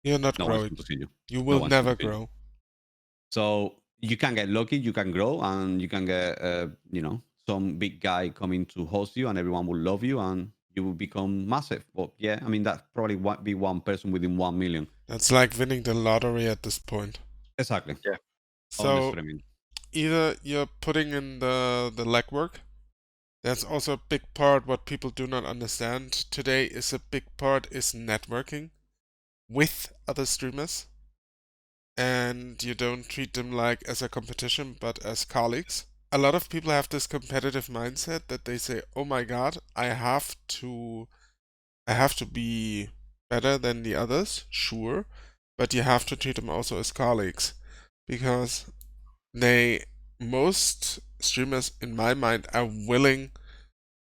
You're not No one's growing. going to see you. You No will one's going never to see you. grow. So you can get lucky, you can grow, and you can get, some big guy coming to host you, and everyone will love you, and you will become massive. But yeah, I mean, that probably won't be one person within 1 million. That's like winning the lottery at this point. Exactly. Yeah. Only So streaming. either you're putting in the legwork. That's also a big part what people do not understand today is a big part is networking with other streamers. And you don't treat them like as a competition, but as colleagues. A lot of people have this competitive mindset that they say, "Oh my God, I have to be better than the others." Sure, but you have to treat them also as colleagues because most streamers in my mind are willing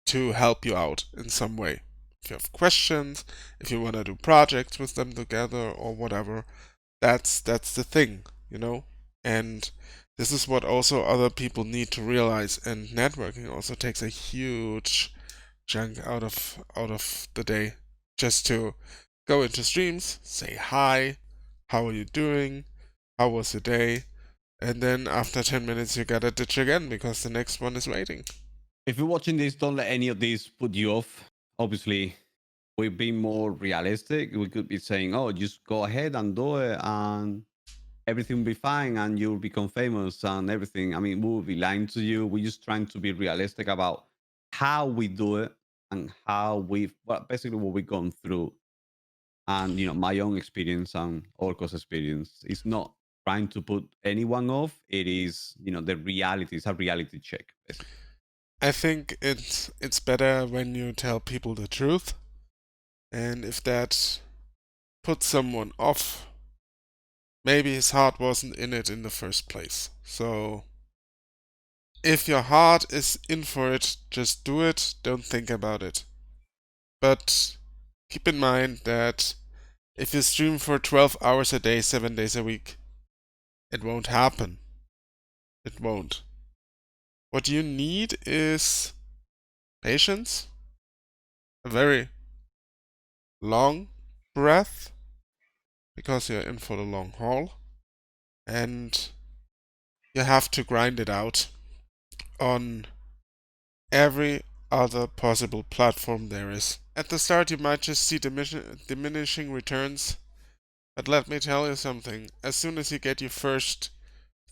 to help you out in some way. If you have questions, if you want to do projects with them together or whatever, that's the thing, you know? And this is what also other people need to realize, and networking also takes a huge chunk out of the day just to go into streams, say hi, how are you doing, how was the day, and then after 10 minutes you gotta ditch again because the next one is waiting. If you're watching this, don't let any of this put you off. Obviously, we've been more realistic. We could be saying, "Oh, just go ahead and do it, and everything will be fine, and you'll become famous and everything." I mean, we will be lying to you. We're just trying to be realistic about how we do it and basically what we've gone through, and my own experience and Orco's experience. It's not trying to put anyone off. It is, the reality. It's a reality check, basically. I think it's better when you tell people the truth, and if that puts someone off, maybe his heart wasn't in it in the first place. So if your heart is in for it, just do it, don't think about it. But keep in mind that if you stream for 12 hours a day, 7 days a week, it won't happen. It won't. What you need is patience, a very long breath, because you're in for the long haul, and you have to grind it out on every other possible platform there is. At the start, you might just see diminishing returns, but let me tell you something. As soon as you get your first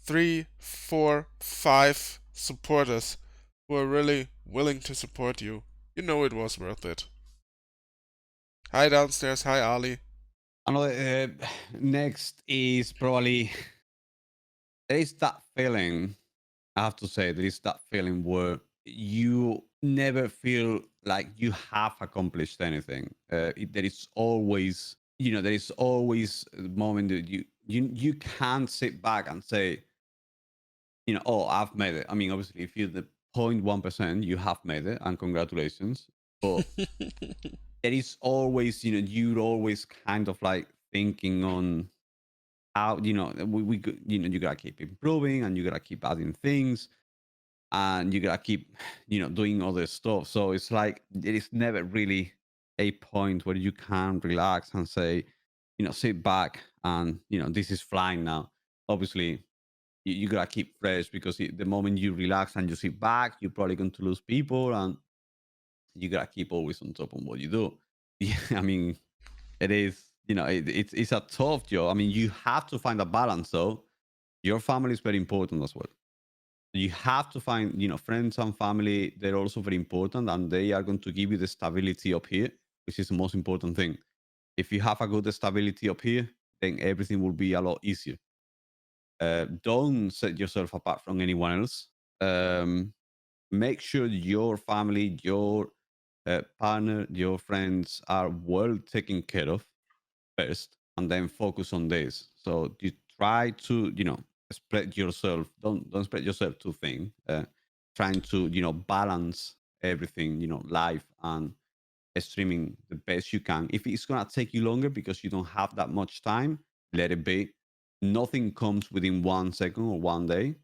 3, 4, 5 supporters who are really willing to support you, you know it was worth it. Hi downstairs, hi Ali. Another next is probably there is that feeling. I have to say, there is that feeling where you never feel like you have accomplished anything. There is always, there is always a moment that you can't sit back and say, "Oh, I've made it." I mean, obviously, if you're the 0.1%, you have made it, and congratulations. But there is always, you're always kind of like thinking on how, you gotta keep improving, and you gotta keep adding things, and you gotta keep, doing other stuff. So it's like there is never really a point where you can relax and say, sit back and this is flying now. Obviously, you gotta keep fresh, because the moment you relax and you sit back, you're probably going to lose people, and you gotta keep always on top of what you do. Yeah, I mean, it is, it's a tough job. I mean, you have to find a balance though. Your family is very important as well. You have to find, friends and family. They're also very important, and they are going to give you the stability up here, which is the most important thing. If you have a good stability up here, then everything will be a lot easier. Don't set yourself apart from anyone else. Make sure your family, your partner, your friends are well taken care of first, and then focus on this. So you try to, spread yourself. Don't spread yourself too thin. Trying to, balance everything, life and streaming the best you can. If it's gonna take you longer because you don't have that much time, let it be. Nothing comes within 1 second or 1 day.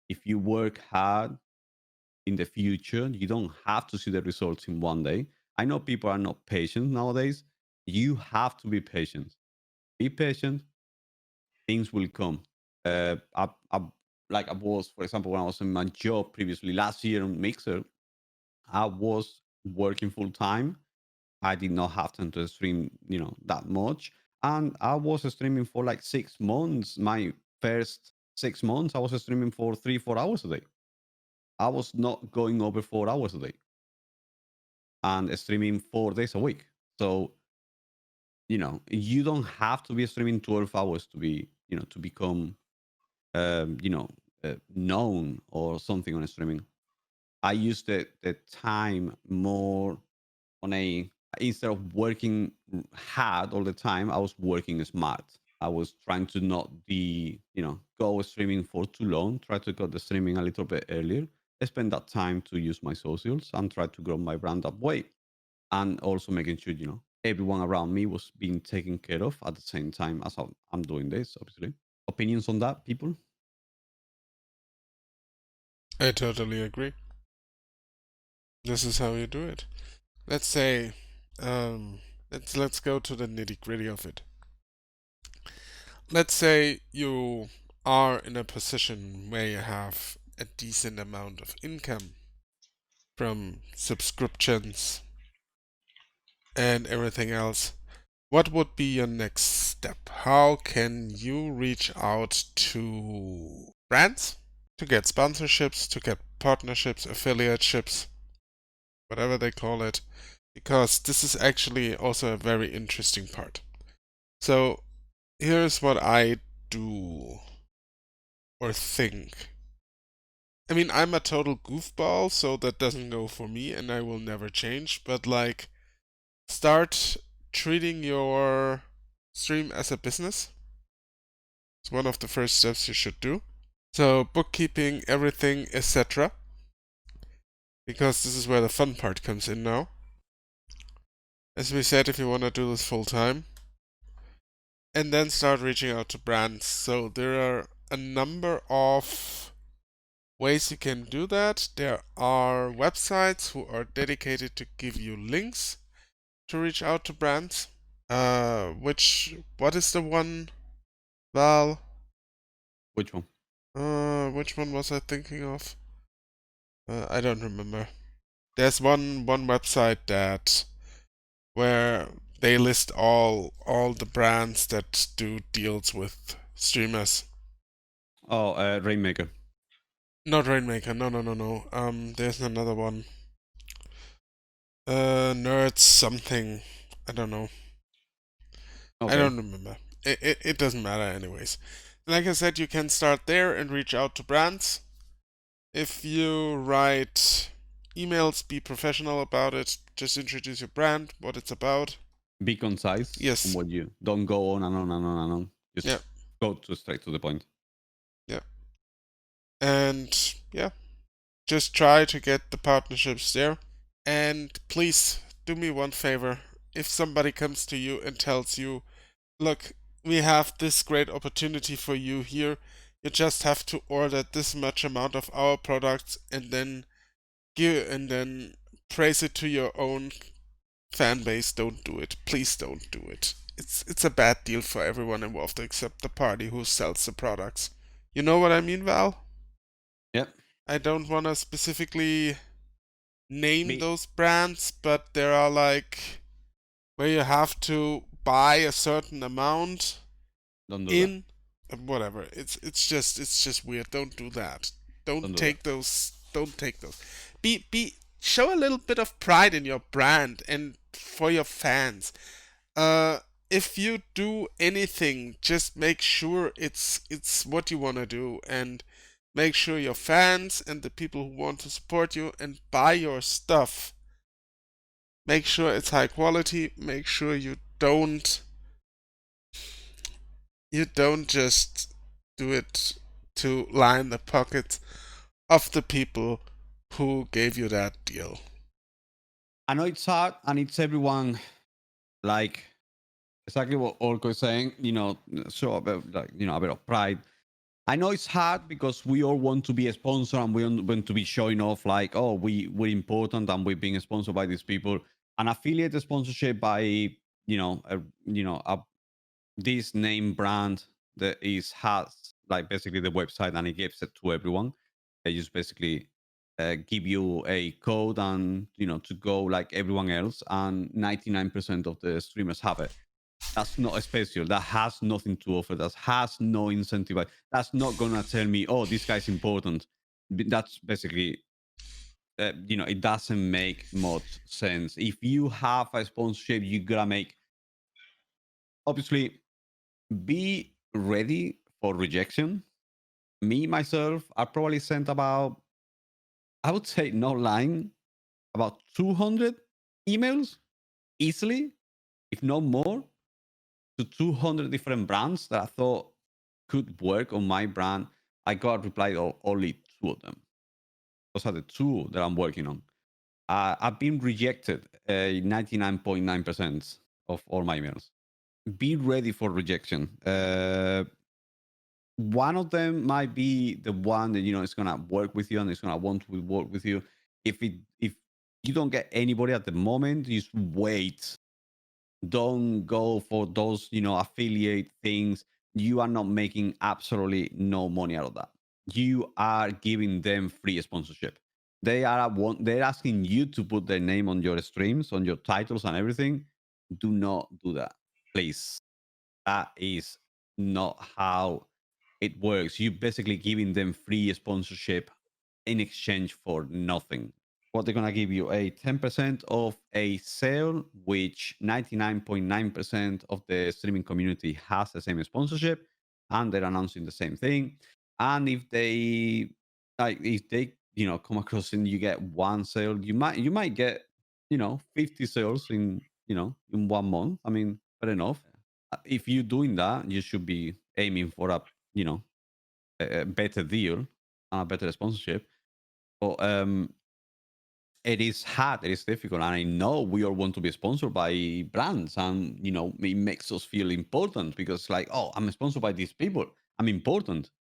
If you work hard, in the future. You don't have to see the results in one day. I know people are not patient nowadays. You have to be patient. Be patient. Things will come. Like I was, for example, when I was in my job previously last year on Mixer, I was working full time. I did not have time to stream, that much. And I was streaming for like 6 months. My first 6 months, I was streaming for 3, 4 hours a day. I was not going over 4 hours a day and streaming 4 days a week. So, you don't have to be streaming 12 hours to be, to become, known or something on streaming. I use the time more on a instead of working hard all the time, I was working smart. I was trying to not be, go streaming for too long, try to cut the streaming a little bit earlier, spend that time to use my socials and try to grow my brand that way. And also making sure, everyone around me was being taken care of at the same time as I'm doing this, obviously. Opinions on that, people? I totally agree. This is how you do it. Let's say, let's go to the nitty gritty of it. Let's say you are in a position where you have a decent amount of income from subscriptions and everything else. What would be your next step? How can you reach out to brands to get sponsorships, to get partnerships, affiliateships, whatever they call it? Because this is actually also a very interesting part. So here's what I do or think. I mean, I'm a total goofball, so that doesn't go for me and I will never change, but like, start treating your stream as a business. It's one of the first steps you should do. So, bookkeeping, everything, etc. Because this is where the fun part comes in now. As we said, if you want to do this full time. And then start reaching out to brands. So, there are a number of ways you can do that. There are websites who are dedicated to give you links to reach out to brands. What is the one, Val? Which one? Which one was I thinking of? I don't remember. There's one website that where they list all the brands that do deals with streamers. Oh, Rainmaker. Not Rainmaker. No. There's another one. Nerds something. I don't know. Okay. I don't remember. It doesn't matter anyways. Like I said, you can start there and reach out to brands. If you write emails, be professional about it. Just introduce your brand, what it's about. Be concise. Yes. On what you don't go on and on and on and on. Just Yeah. go straight to the point. Yeah. And yeah, just try to get the partnerships there. And please do me one favor. If somebody comes to you and tells you, look, we have this great opportunity for you here, you just have to order this much amount of our products and then praise it to your own fan base. Don't do it. Please don't do it. It's a bad deal for everyone involved except the party who sells the products. You know what I mean, Val? Yep. I don't want to specifically name those brands, but there are like where you have to buy a certain amount Don't do in whatever. It's just weird. Don't do that. Don't take those. Be show a little bit of pride in your brand and for your fans. If you do anything, just make sure it's what you want to do and make sure your fans and the people who want to support you and buy your stuff, make sure it's high quality. Make sure you don't just do it to line the pockets of the people who gave you that deal. I know it's hard and it's everyone, like exactly what Orco is saying, show a bit of, a bit of pride. I know it's hard because we all want to be a sponsor and we want to be showing off like, oh, we're important and we're being sponsored by these people. An affiliate sponsorship by this name brand that has like basically the website and it gives it to everyone. They just basically give you a code and to go like everyone else, and 99% of the streamers have it. That's not special. That has nothing to offer. That has no incentive. That's not gonna tell me, oh, this guy's important. That's basically, it doesn't make much sense. If you have a sponsorship, you gotta make, obviously, be ready for rejection. Me myself, I probably sent about, I would say, not lying, about 200 emails easily, if not more, to 200 different brands that I thought could work on my brand. I got replied of only 2 of them. Those are the 2 that I'm working on. I've been rejected 99.9% of all my emails. Be ready for rejection. One of them might be the one that is gonna work with you and it's gonna want to work with you. If you don't get anybody at the moment, just wait. Don't go for those affiliate things. You are not making absolutely no money out of that. You are giving them free sponsorship. They're asking you to put their name on your streams, on your titles and everything. Do not do that, please. That is not how it works. You basically giving them free sponsorship in exchange for nothing. What they're gonna give you a 10% of a sale, which 99.9% of the streaming community has the same sponsorship, and they're announcing the same thing. And if they come across and you get one sale, you might get 50 sales in in 1 month. I mean, fair enough. If you're doing that, you should be aiming for a better deal and a better sponsorship. But it is hard, it is difficult, and I know we all want to be sponsored by brands, and it makes us feel important because, like, oh, I'm sponsored by these people, I'm important.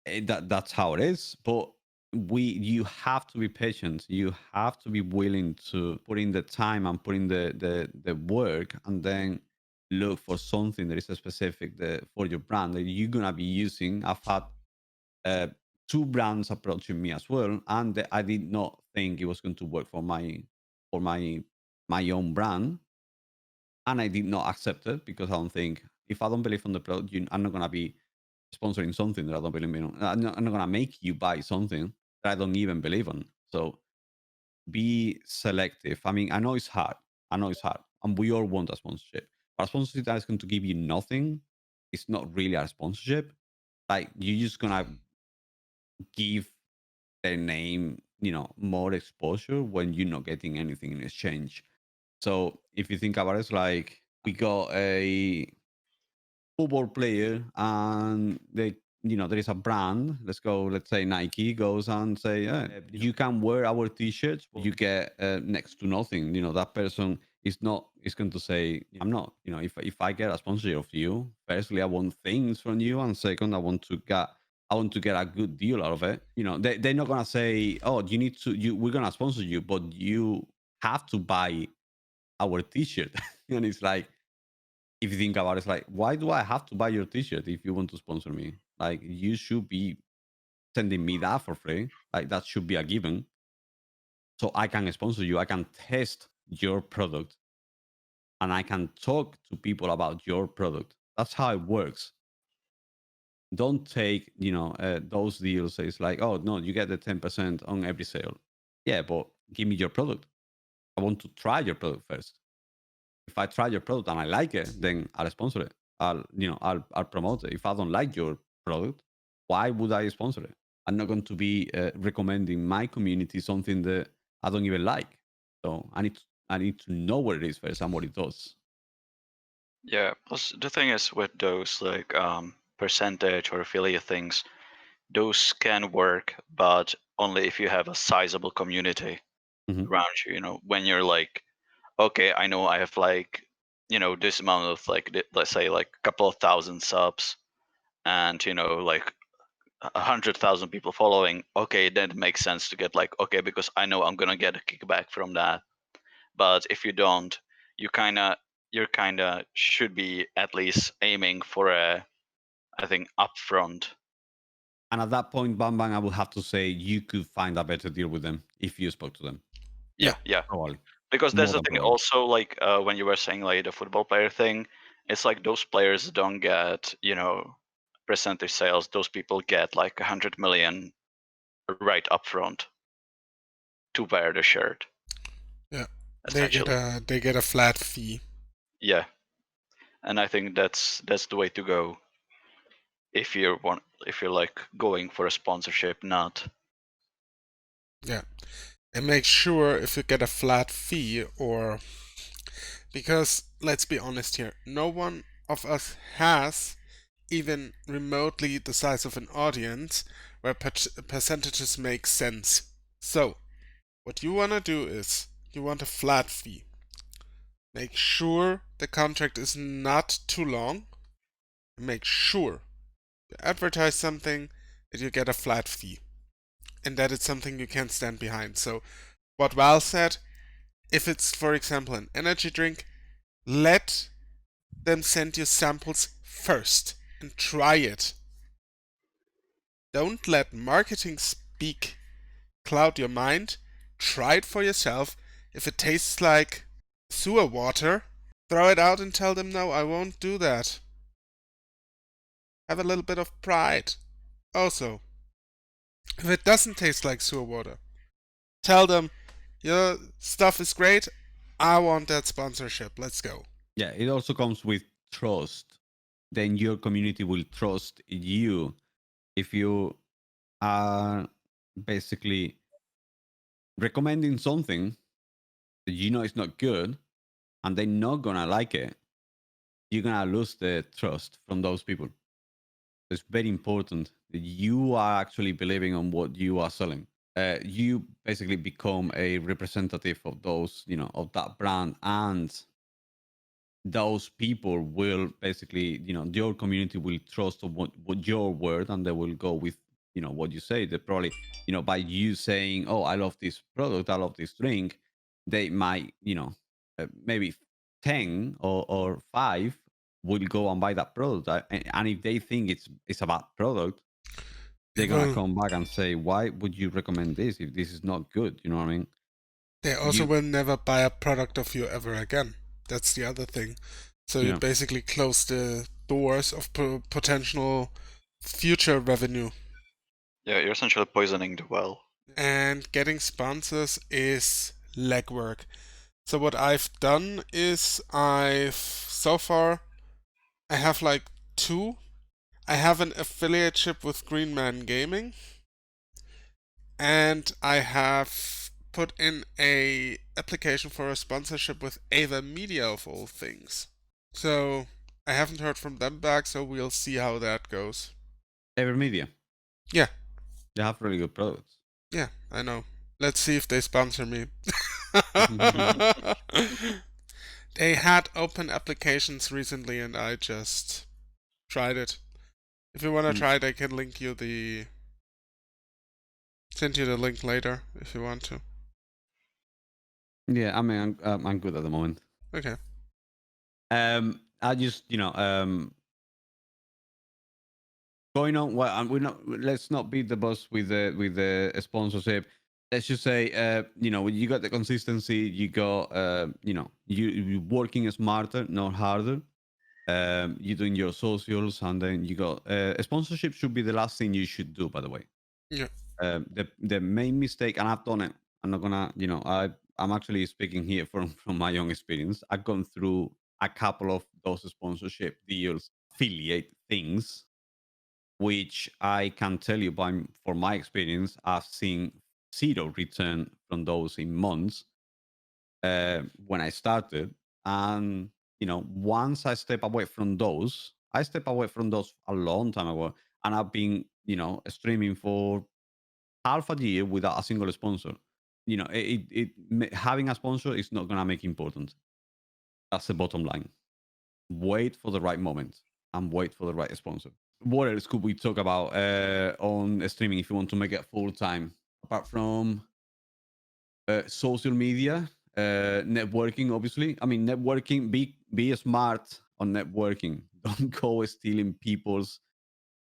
That's how it is. But you have to be patient. You have to be willing to put in the time and put in the work, and then look for something that is specific for your brand that you're gonna be using. I've had uh, 2 brands approaching me as well, and I did not think it was going to work for my own brand, and I did not accept it because I don't think, if I don't believe on the product, I'm not gonna be sponsoring something that I don't believe in. I'm not gonna make you buy something that I don't even believe in. So be selective. I mean, I know it's hard. And we all want a sponsorship. But a sponsorship that is going to give you nothing, it's not really a sponsorship. Like, you're just gonna give their name, more exposure when you're not getting anything in exchange. So if you think about it, it's like we got a football player and there is a brand, let's say Nike goes and say, you can wear our t-shirts, but you get next to nothing. That person is going to say, I'm not, if I get a sponsorship of you, firstly I want things from you, and second, I want to get a good deal out of it. They're not gonna say, oh, we're gonna sponsor you, but you have to buy our t-shirt. And it's like, if you think about it, it's like, why do I have to buy your t-shirt if you want to sponsor me? Like, you should be sending me that for free. Like, that should be a given. So I can sponsor you. I can test your product and I can talk to people about your product. That's how it works. Don't take, those deals. It's like, oh, no, you get the 10% on every sale. Yeah, but give me your product. I want to try your product first. If I try your product and I like it, then I'll sponsor it. I'll promote it. If I don't like your product, why would I sponsor it? I'm not going to be recommending my community something that I don't even like. So I need to know what it is first and what it does. Yeah. Plus, the thing is with those like percentage or affiliate things, those can work, but only if you have a sizable community around you. When you're like, okay, I know I have like, this amount of like, let's say like a couple of thousand subs, and like 100,000 people following, okay, then it makes sense to get like, okay, because I know I'm gonna get a kickback from that. But if you don't, you kind of should be at least aiming for a, I think, upfront. And at that point, Bam Bam, I would have to say you could find a better deal with them if you spoke to them. Yeah. Probably. Because there's More the than thing probably. also, like when you were saying like the football player thing, it's like those players don't get percentage sales. Those people get like 100 million right up front to wear the shirt. Yeah. Essentially. They get a flat fee. Yeah. And I think that's the way to go if you're like going for a sponsorship, not. Yeah. And make sure if you get a flat fee, or because let's be honest here, no one of us has even remotely the size of an audience where percentages make sense. So, what you want to do is you want a flat fee. Make sure the contract is not too long. Make sure you advertise something that you get a flat fee and that it's something you can stand behind. So, what Val said, if it's, for example, an energy drink, let them send you samples first and try it. Don't let marketing speak cloud your mind. Try it for yourself. If it tastes like sewer water, throw it out and tell them, no, I won't do that. Have a little bit of pride. Also, if it doesn't taste like sewer water, tell them, your stuff is great. I want that sponsorship. Let's go. Yeah, it also comes with trust. Then your community will trust you if you are basically recommending something that you know is not good and they're not gonna like it. You're gonna lose the trust from those people. It's very important that you are actually believing on what you are selling. You basically become a representative of those, of that brand, and those people will basically, your community will trust on what your word, and they will go with, what you say. They probably, by you saying, "Oh, I love this product, I love this drink," they might, maybe 10 or 5 will go and buy that product. And if they think it's a bad product, they're gonna Well, come back and say, "Why would you recommend this if this is not good?" You know what I mean? they also You, will never buy a product of you ever again. That's the other thing. So you yeah. basically close the doors of potential future revenue. Yeah, you're essentially poisoning the well. And getting sponsors is legwork. So what I've done is so far I have like 2. I have an affiliateship with Green Man Gaming, and I have put in a application for a sponsorship with Ava Media of all things. So I haven't heard from them back, so we'll see how that goes. Evermedia, Yeah, they have really good products. yeah, I know. Let's see if they sponsor me. They had open applications recently and I just tried it. If you want to try it, I can send you the link later if you want to. Yeah, I mean, I'm good at the moment. Okay. I just, going on. Well, we're not. Let's not beat the bus with the sponsorship. Let's just say, you got the consistency. You got, you working smarter, not harder. You're doing your socials, and then you got sponsorship should be the last thing you should do. By the way, Yeah. The main mistake, and I've done it. I'm not gonna, I'm actually speaking here from my own experience. I've gone through a couple of those sponsorship deals, affiliate things, which I can tell you for my experience, I've seen zero return from those in months when I started. And once I step away from those, I step away from those a long time ago, and I've been, streaming for half a year without a single sponsor. Having a sponsor is not gonna make important. That's the bottom line. Wait for the right moment and wait for the right sponsor. what else could we talk about on streaming if you want to make it full time? Apart from social media, networking, obviously. I mean, networking. Be smart on networking. Don't go stealing people's,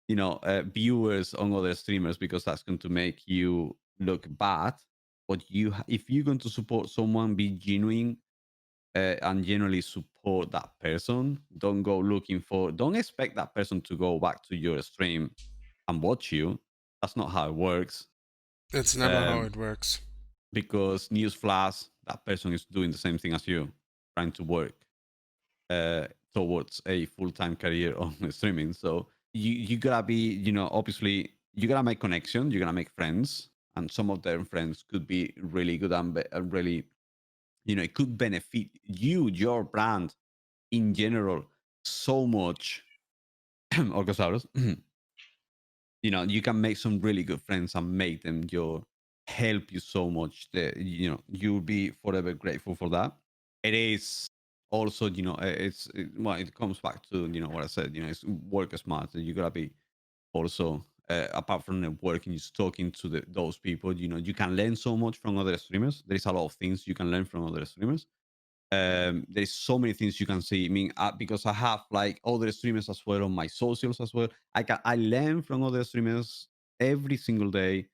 viewers on other streamers, because that's going to make you look bad. But if you're going to support someone, be genuine and generally support that person. Don't go looking for. Don't expect that person to go back to your stream and watch you. That's not how it works. It's never how it works. Because newsflash, that person is doing the same thing as you, trying to work towards a full-time career on streaming. So you gotta be, obviously you gotta make connections, you gotta make friends, and some of their friends could be really good and really, it could benefit you, your brand in general, so much. Orcosaurus. You can make some really good friends and make them help you so much that you'll be forever grateful for that. It is also, well, it comes back to what I said. It's work smart. You gotta be also apart from networking, just talking to those people. You can learn so much from other streamers. There is a lot of things you can learn from other streamers. There's so many things you can see. I mean, because I have like other streamers as well on my socials as well. I learn from other streamers every single day,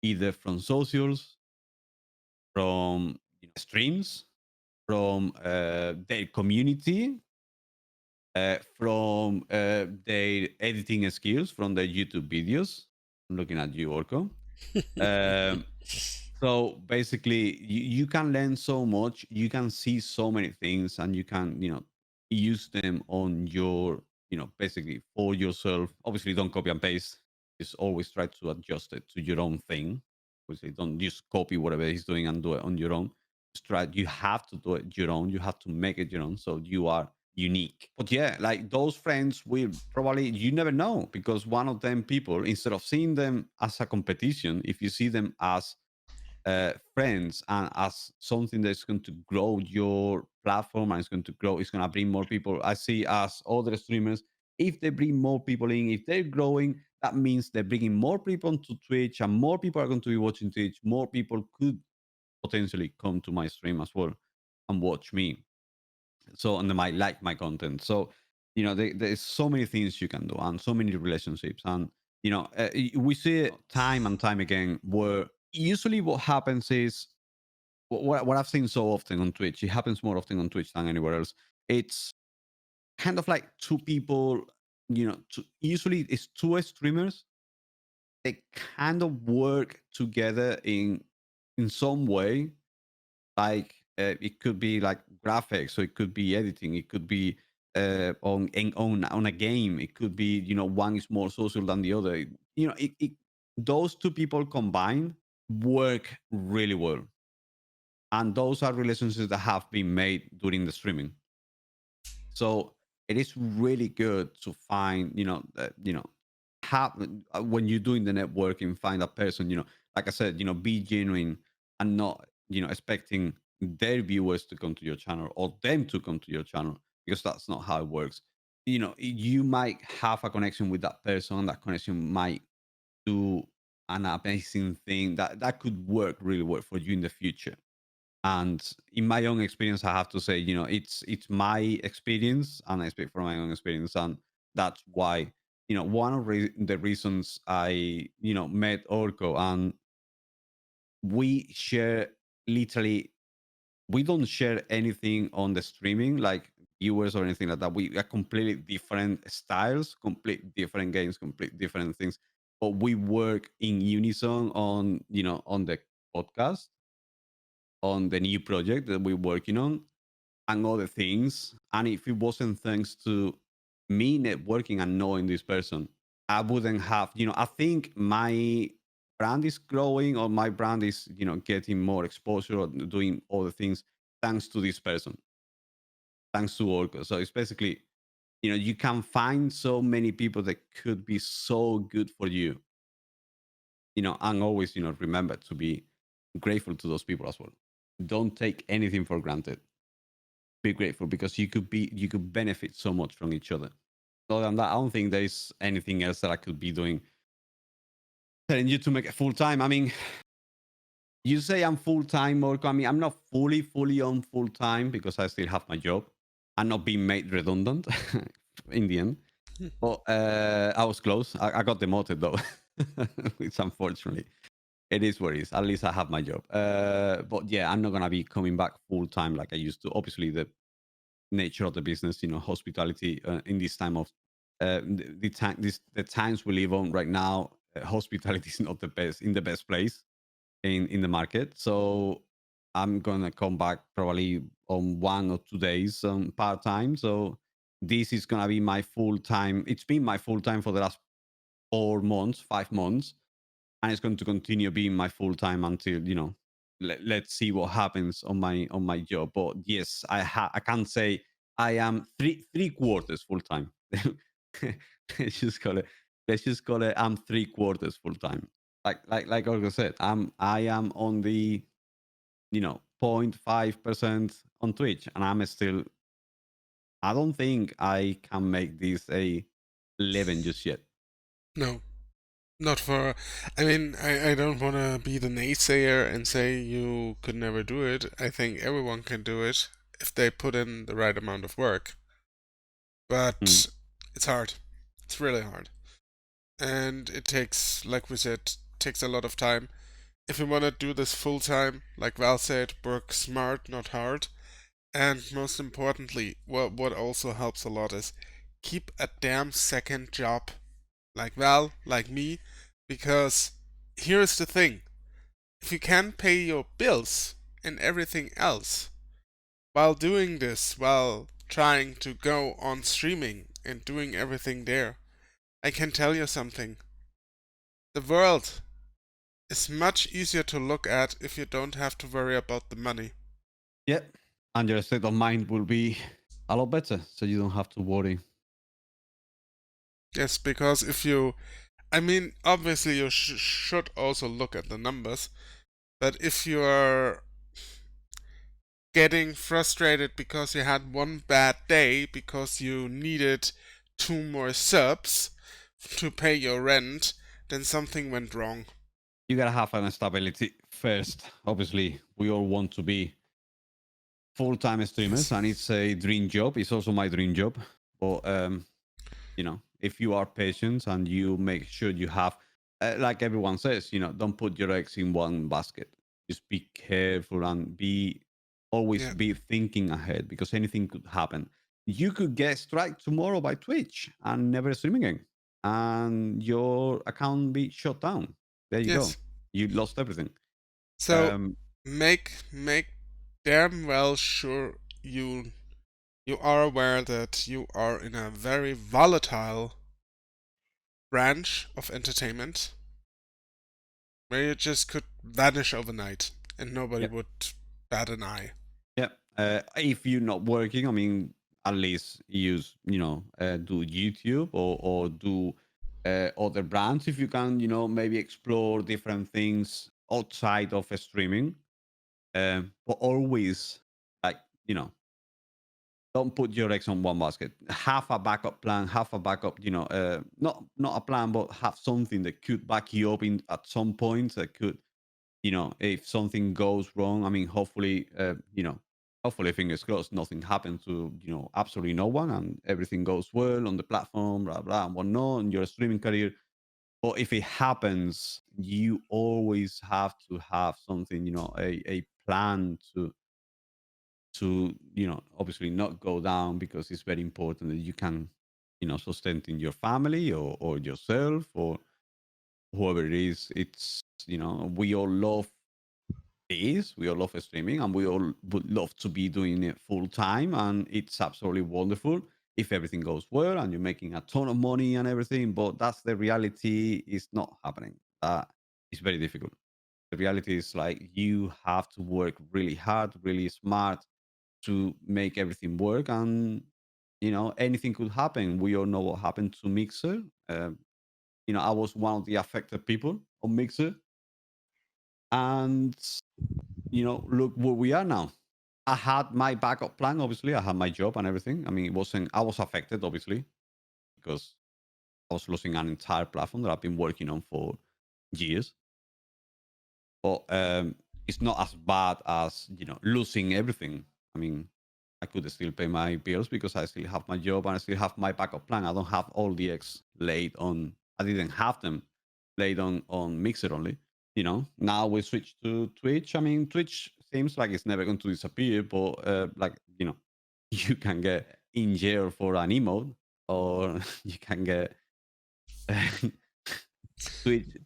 either from socials, from streams, from their community, from their editing skills, from their YouTube videos. I'm looking at you, Orco. Um, so basically, you can learn so much. You can see so many things, and you can use them on your basically for yourself. Obviously, don't copy and paste. Just always try to adjust it to your own thing. Obviously, don't just copy whatever he's doing and do it on your own. Just try. You have to do it your own. You have to make it your own, so you are unique. But yeah, like those friends will probably, you never know, because one of them people, instead of seeing them as a competition, if you see them as friends and as something that's going to grow your platform and it's going to grow, it's going to bring more people. I see as other streamers, if they bring more people in, if they're growing, that means they're bringing more people to Twitch, and more people are going to be watching Twitch. More people could potentially come to my stream as well and watch me. So, and they might like my content. So, there's so many things you can do and so many relationships. And, we see it time and time again where usually what happens is what I've seen so often on Twitch, it happens more often on Twitch than anywhere else. It's kind of like two people, usually it's two streamers. They kind of work together in some way, like it could be like graphics, so it could be editing, it could be on a game, it could be one is more social than the other. Those two people combined work really well, and those are relationships that have been made during the streaming. So it is really good to find have when you're doing the networking, find a person, like I said, be genuine and not expecting their viewers to come to your channel or them to come to your channel, because that's not how it works. You might have a connection with that person, that connection might do an amazing thing that could work really well for you in the future. And in my own experience, I have to say, it's my experience, and I speak from my own experience, and that's why one of the reasons I met Orco, and we share literally, we don't share anything on the streaming like viewers or anything like that. We are completely different styles, complete different games, complete different things, but we work in unison on on the podcast, on the new project that we're working on, and other things. And if it wasn't thanks to me networking and knowing this person, I wouldn't have, I think my brand is growing, or my brand is, getting more exposure or doing other things thanks to this person, thanks to Orco. So it's basically, you can find so many people that could be so good for you, and always, remember to be grateful to those people as well. Don't take anything for granted. Be grateful, because you could benefit so much from each other. other than that, I don't think there is anything else that I could be doing. Telling you to make it full time. I mean, you say I'm full time, Marco. I mean, I'm not fully on full time because I still have my job. I'm not being made redundant in the end. But I was close. I got demoted though, which unfortunately it is what it is. At least I have my job. But yeah, I'm not gonna be coming back full time like I used to. Obviously, the nature of the business, hospitality in this time of the times we live on right now, hospitality is not the best in the best place in the market. So I'm gonna come back probably on 1 or 2 days part time. So this is gonna be my full time. It's been my full time for the last 4 months, 5 months, and it's going to continue being my full time until let's see what happens on my job. But yes, I can't say I am three quarters full time. let's just call it I'm 3 quarters full time. Like Olga said, I am on the 0.5% on Twitch, and I'm still. I don't think I can make this a 11 just yet. No, not for. I mean, I don't want to be the naysayer and say you could never do it. I think everyone can do it if they put in the right amount of work. Mm. But it's hard. It's really hard. And it takes, like we said, takes a lot of time. If you want to do this full time, like Val said, work smart, not hard. And most importantly, what also helps a lot is keep a damn second job, like Val, like me, because here's the thing: if you can pay your bills and everything else while doing this, while trying to go on streaming and doing everything there, I can tell you something. The world is much easier to look at if you don't have to worry about the money. Yeah, and your state of mind will be a lot better, so you don't have to worry. Yes, because if you, I mean, obviously you should also look at the numbers, but if you are getting frustrated because you had one bad day because you needed 2 more subs to pay your rent, then something went wrong. You gotta have an stability first. Obviously, we all want to be full-time streamers, Yes. and it's a dream job. It's also my dream job. But if you are patient and you make sure you have, like everyone says, don't put your eggs in one basket. Just be careful and always Yeah. be thinking ahead because anything could happen. You could get struck tomorrow by Twitch and never stream again, and your account be shut down. There you go. Yes. You lost everything. So Um, make damn well sure you are aware that you are in a very volatile branch of entertainment where you just could vanish overnight and nobody yeah, would bat an eye. yeah. If you're not working, I mean, at least use do YouTube or do other brands if you can. Maybe explore different things outside of streaming. But always like don't put your eggs on one basket. Have a backup plan. Have a backup. Not a plan, but have something that could back you up in at some point. That could, if something goes wrong. I mean, hopefully, fingers crossed, nothing happens to absolutely no one, and everything goes well on the platform, blah blah, and whatnot, in your streaming career. But if it happens, you always have to have something, a plan to obviously not go down because it's very important that you can sustain in your family or yourself or whoever it is. It's we all love this, we all love streaming, and we all would love to be doing it full time, and it's absolutely wonderful if everything goes well and you're making a ton of money and everything. But that's the reality. Is not happening. It's very difficult. The reality is like you have to work really hard, really smart to make everything work, and anything could happen. We all know what happened to Mixer. I was one of the affected people on Mixer, and look where we are now. I had my backup plan. Obviously, I had my job and everything. I mean, it wasn't. I was affected, obviously, because I was losing an entire platform that I've been working on for years. But it's not as bad as losing everything. I mean, I could still pay my bills because I still have my job and I still have my backup plan. I don't have all the eggs laid on. I didn't have them laid on Mixer only. Now we switch to Twitch. I mean, Twitch seems like it's never going to disappear, but you can get in jail for an emote, or you can get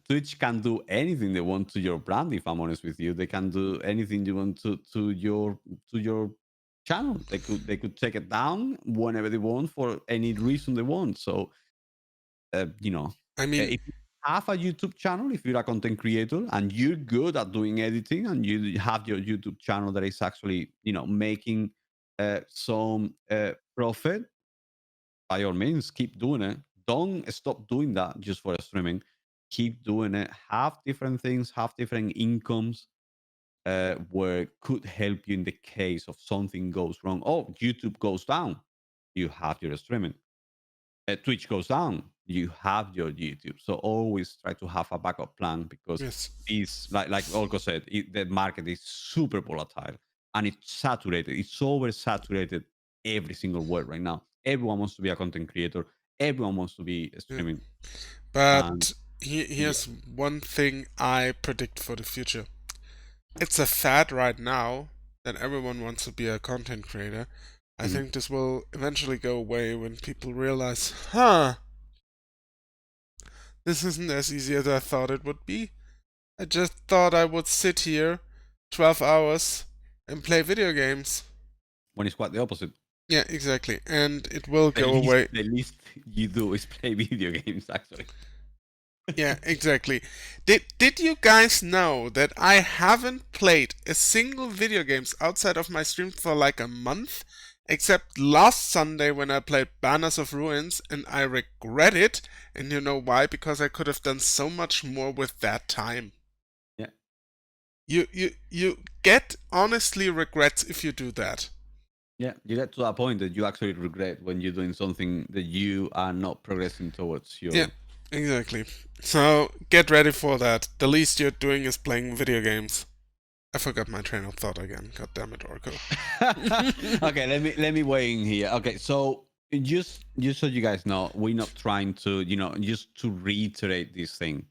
Twitch can do anything they want to your brand. If I'm honest with you, they can do anything you want to your channel. They could take it down whenever they want for any reason they want. So I mean, if you have a YouTube channel, if you're a content creator and you're good at doing editing, and you have your YouTube channel that is actually making some profit, by all means, keep doing it. Don't stop doing that just for streaming. Keep doing it. Have different things, have different incomes where could help you in the case of something goes wrong. Oh, YouTube goes down, you have your streaming. Twitch goes down, you have your YouTube. So always try to have a backup plan, because yes. it's like Orco said, the market is super volatile and it's saturated. It's oversaturated everywhere right now. Everyone wants to be a content creator. Everyone wants to be streaming. But Yeah. here's one thing I predict for the future. It's a fad right now that everyone wants to be a content creator. I think this will eventually go away when people realize, this isn't as easy as I thought it would be. I just thought I would sit here 12 hours and play video games. When it's quite the opposite. Yeah, exactly. And it will go away. The least you do is play video games, actually. Yeah, exactly. Did you guys know that I haven't played a single video games outside of my stream for like a month? Except last Sunday when I played Banners of Ruins, and I regret it. And you know why? Because I could have done so much more with that time. Yeah. You get honestly regrets if you do that. Yeah, you get to a point that you actually regret when you're doing something that you are not progressing towards your... Yeah, exactly. So get ready for that. The least you're doing is playing video games. I forgot my train of thought again. God damn it, Orco. Okay, let me weigh in here. Okay, so just so you guys know, we're not trying to, just to reiterate this thing.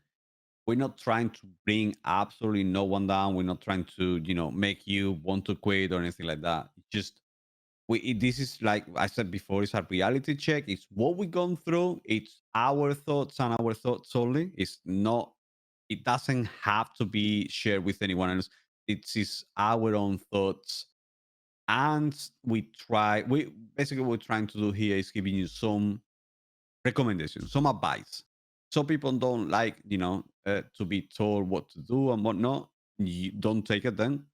We're not trying to bring absolutely no one down. We're not trying to, make you want to quit or anything like that. Just this is, like I said before, it's a reality check. It's what we've gone through. It's our thoughts and our thoughts only. It's not. It doesn't have to be shared with anyone else. It is our own thoughts, and we basically what we're trying to do here is giving you some recommendations, some advice. Some people don't like, to be told what to do and what not. You don't take it then.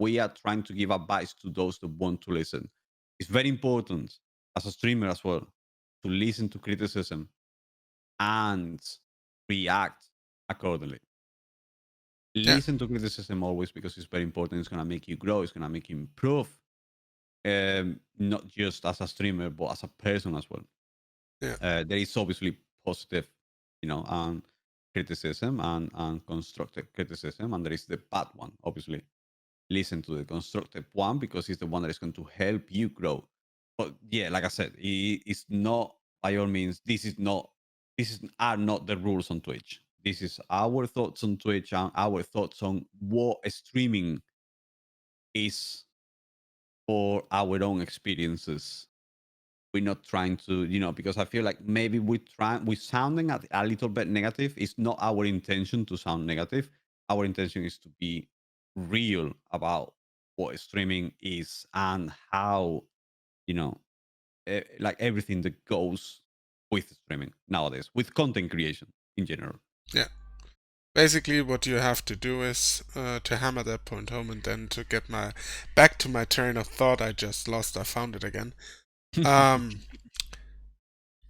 We are trying to give advice to those that want to listen. It's very important as a streamer as well to listen to criticism and react accordingly. Yeah. Listen to criticism always, because it's very important. It's going to make you grow. It's going to make you improve, not just as a streamer, but as a person as well. Yeah. There is obviously positive, criticism and constructive criticism, and there is the bad one, obviously. Listen to the constructive one, because it's the one that is going to help you grow. But yeah, like I said, it's not, by all means, are not the rules on Twitch. This is our thoughts on Twitch and our thoughts on what streaming is for our own experiences. We're not trying to, because I feel like maybe we're sounding a little bit negative. It's not our intention to sound negative. Our intention is to be real about what streaming is and how, like everything that goes with streaming nowadays, with content creation in general. Yeah. Basically, what you have to do is to hammer that point home, and then to get back to my train of thought I just lost. I found it again.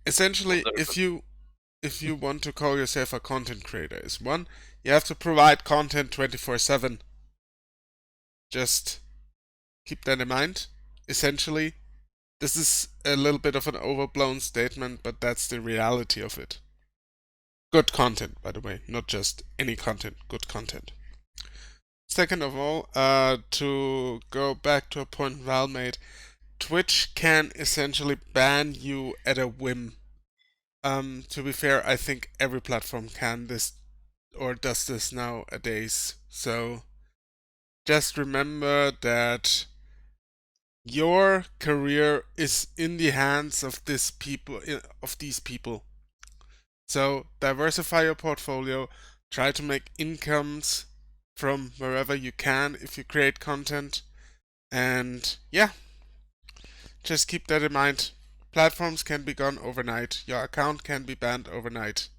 Essentially, if you want to call yourself a content creator, is one, you have to provide content 24/7. Just keep that in mind. Essentially, This is a little bit of an overblown statement, but that's the reality of it. Good content, by the way, not just any content, good content. Second of all, to go back to a point Val made, Twitch can essentially ban you at a whim. To be fair, I think every platform can this or does this nowadays. So just remember that your career is in the hands of these people. So diversify your portfolio, try to make incomes from wherever you can if you create content, and yeah, just keep that in mind. Platforms can be gone overnight. Your account can be banned overnight.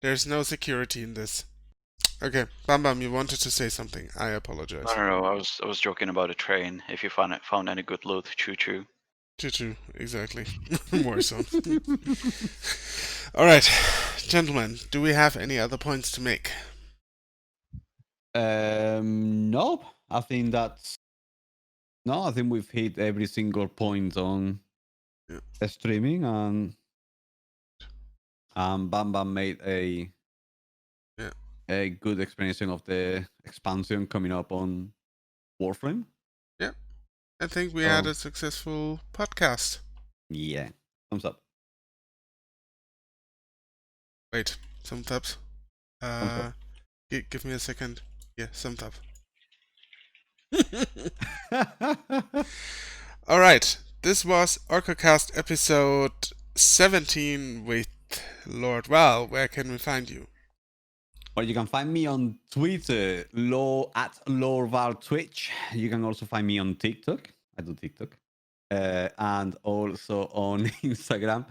There's no security in this. Okay, Bam Bam, you wanted to say something. I apologize. I don't know. I was joking about a train. If you found any good loot, choo choo. Choo choo, exactly. Warzone. All right, gentlemen, do we have any other points to make? Nope. I think we've hit every single point on streaming, and Bam Bam made a good explanation of the expansion coming up on Warframe. Yeah, I think we had a successful podcast. Yeah, thumbs up. Wait, some thumbs. Give me a second. Yeah, some thumbs. All right, this was Orcocast episode 17 with Lord Val. Where can we find you? Well, you can find me on Twitter, at LordVal Twitch. You can also find me on TikTok. I do TikTok. And also on Instagram,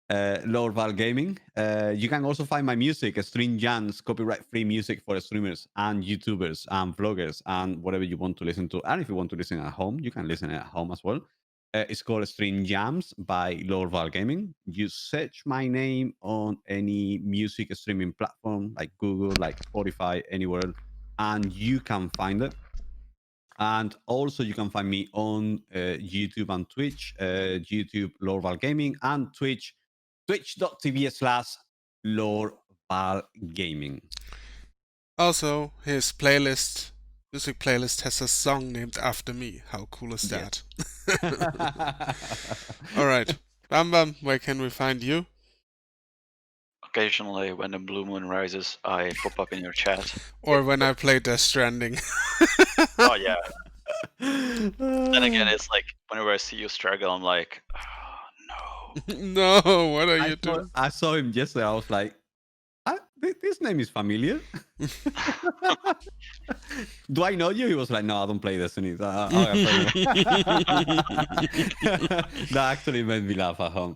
LordVal Gaming. You can also find my music, Stream Jams, copyright-free music for streamers and YouTubers and vloggers and whatever you want to listen to. And if you want to listen at home, you can listen at home as well. It's called Stream Jams by LordVal Gaming. You search my name on any music streaming platform like Google, like Spotify, anywhere, and you can find it. And also, you can find me on YouTube and Twitch, YouTube LordVal Gaming, and Twitch, twitch.tv/LordVal Gaming. Also, his music playlist, has a song named after me. How cool is that? All right. Bam Bam, where can we find you? Occasionally, when the blue moon rises, I pop up in your chat. Or when I play Death Stranding. Oh yeah. Then again, it's like whenever I see you struggle, I'm like, oh, no. No, what are you doing? I saw him yesterday. I was like, this name is familiar. Do I know you? He was like, no, I don't play Destiny. That actually made me laugh at home.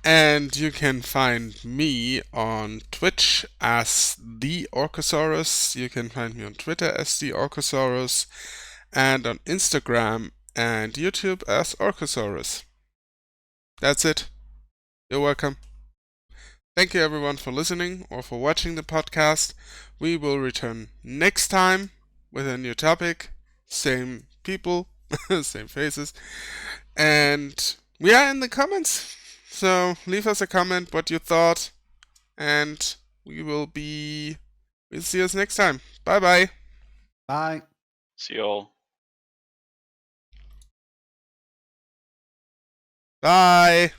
And you can find me on Twitch as the Orcosaurus. You can find me on Twitter as the Orcosaurus, and on Instagram and YouTube as Orcosaurus. That's it. You're welcome. Thank you everyone for listening or for watching the podcast. We will return next time with a new topic. Same people, same faces. And we are in the comments. So leave us a comment what you thought. And we'll see us next time. Bye bye. Bye. See y'all. Bye.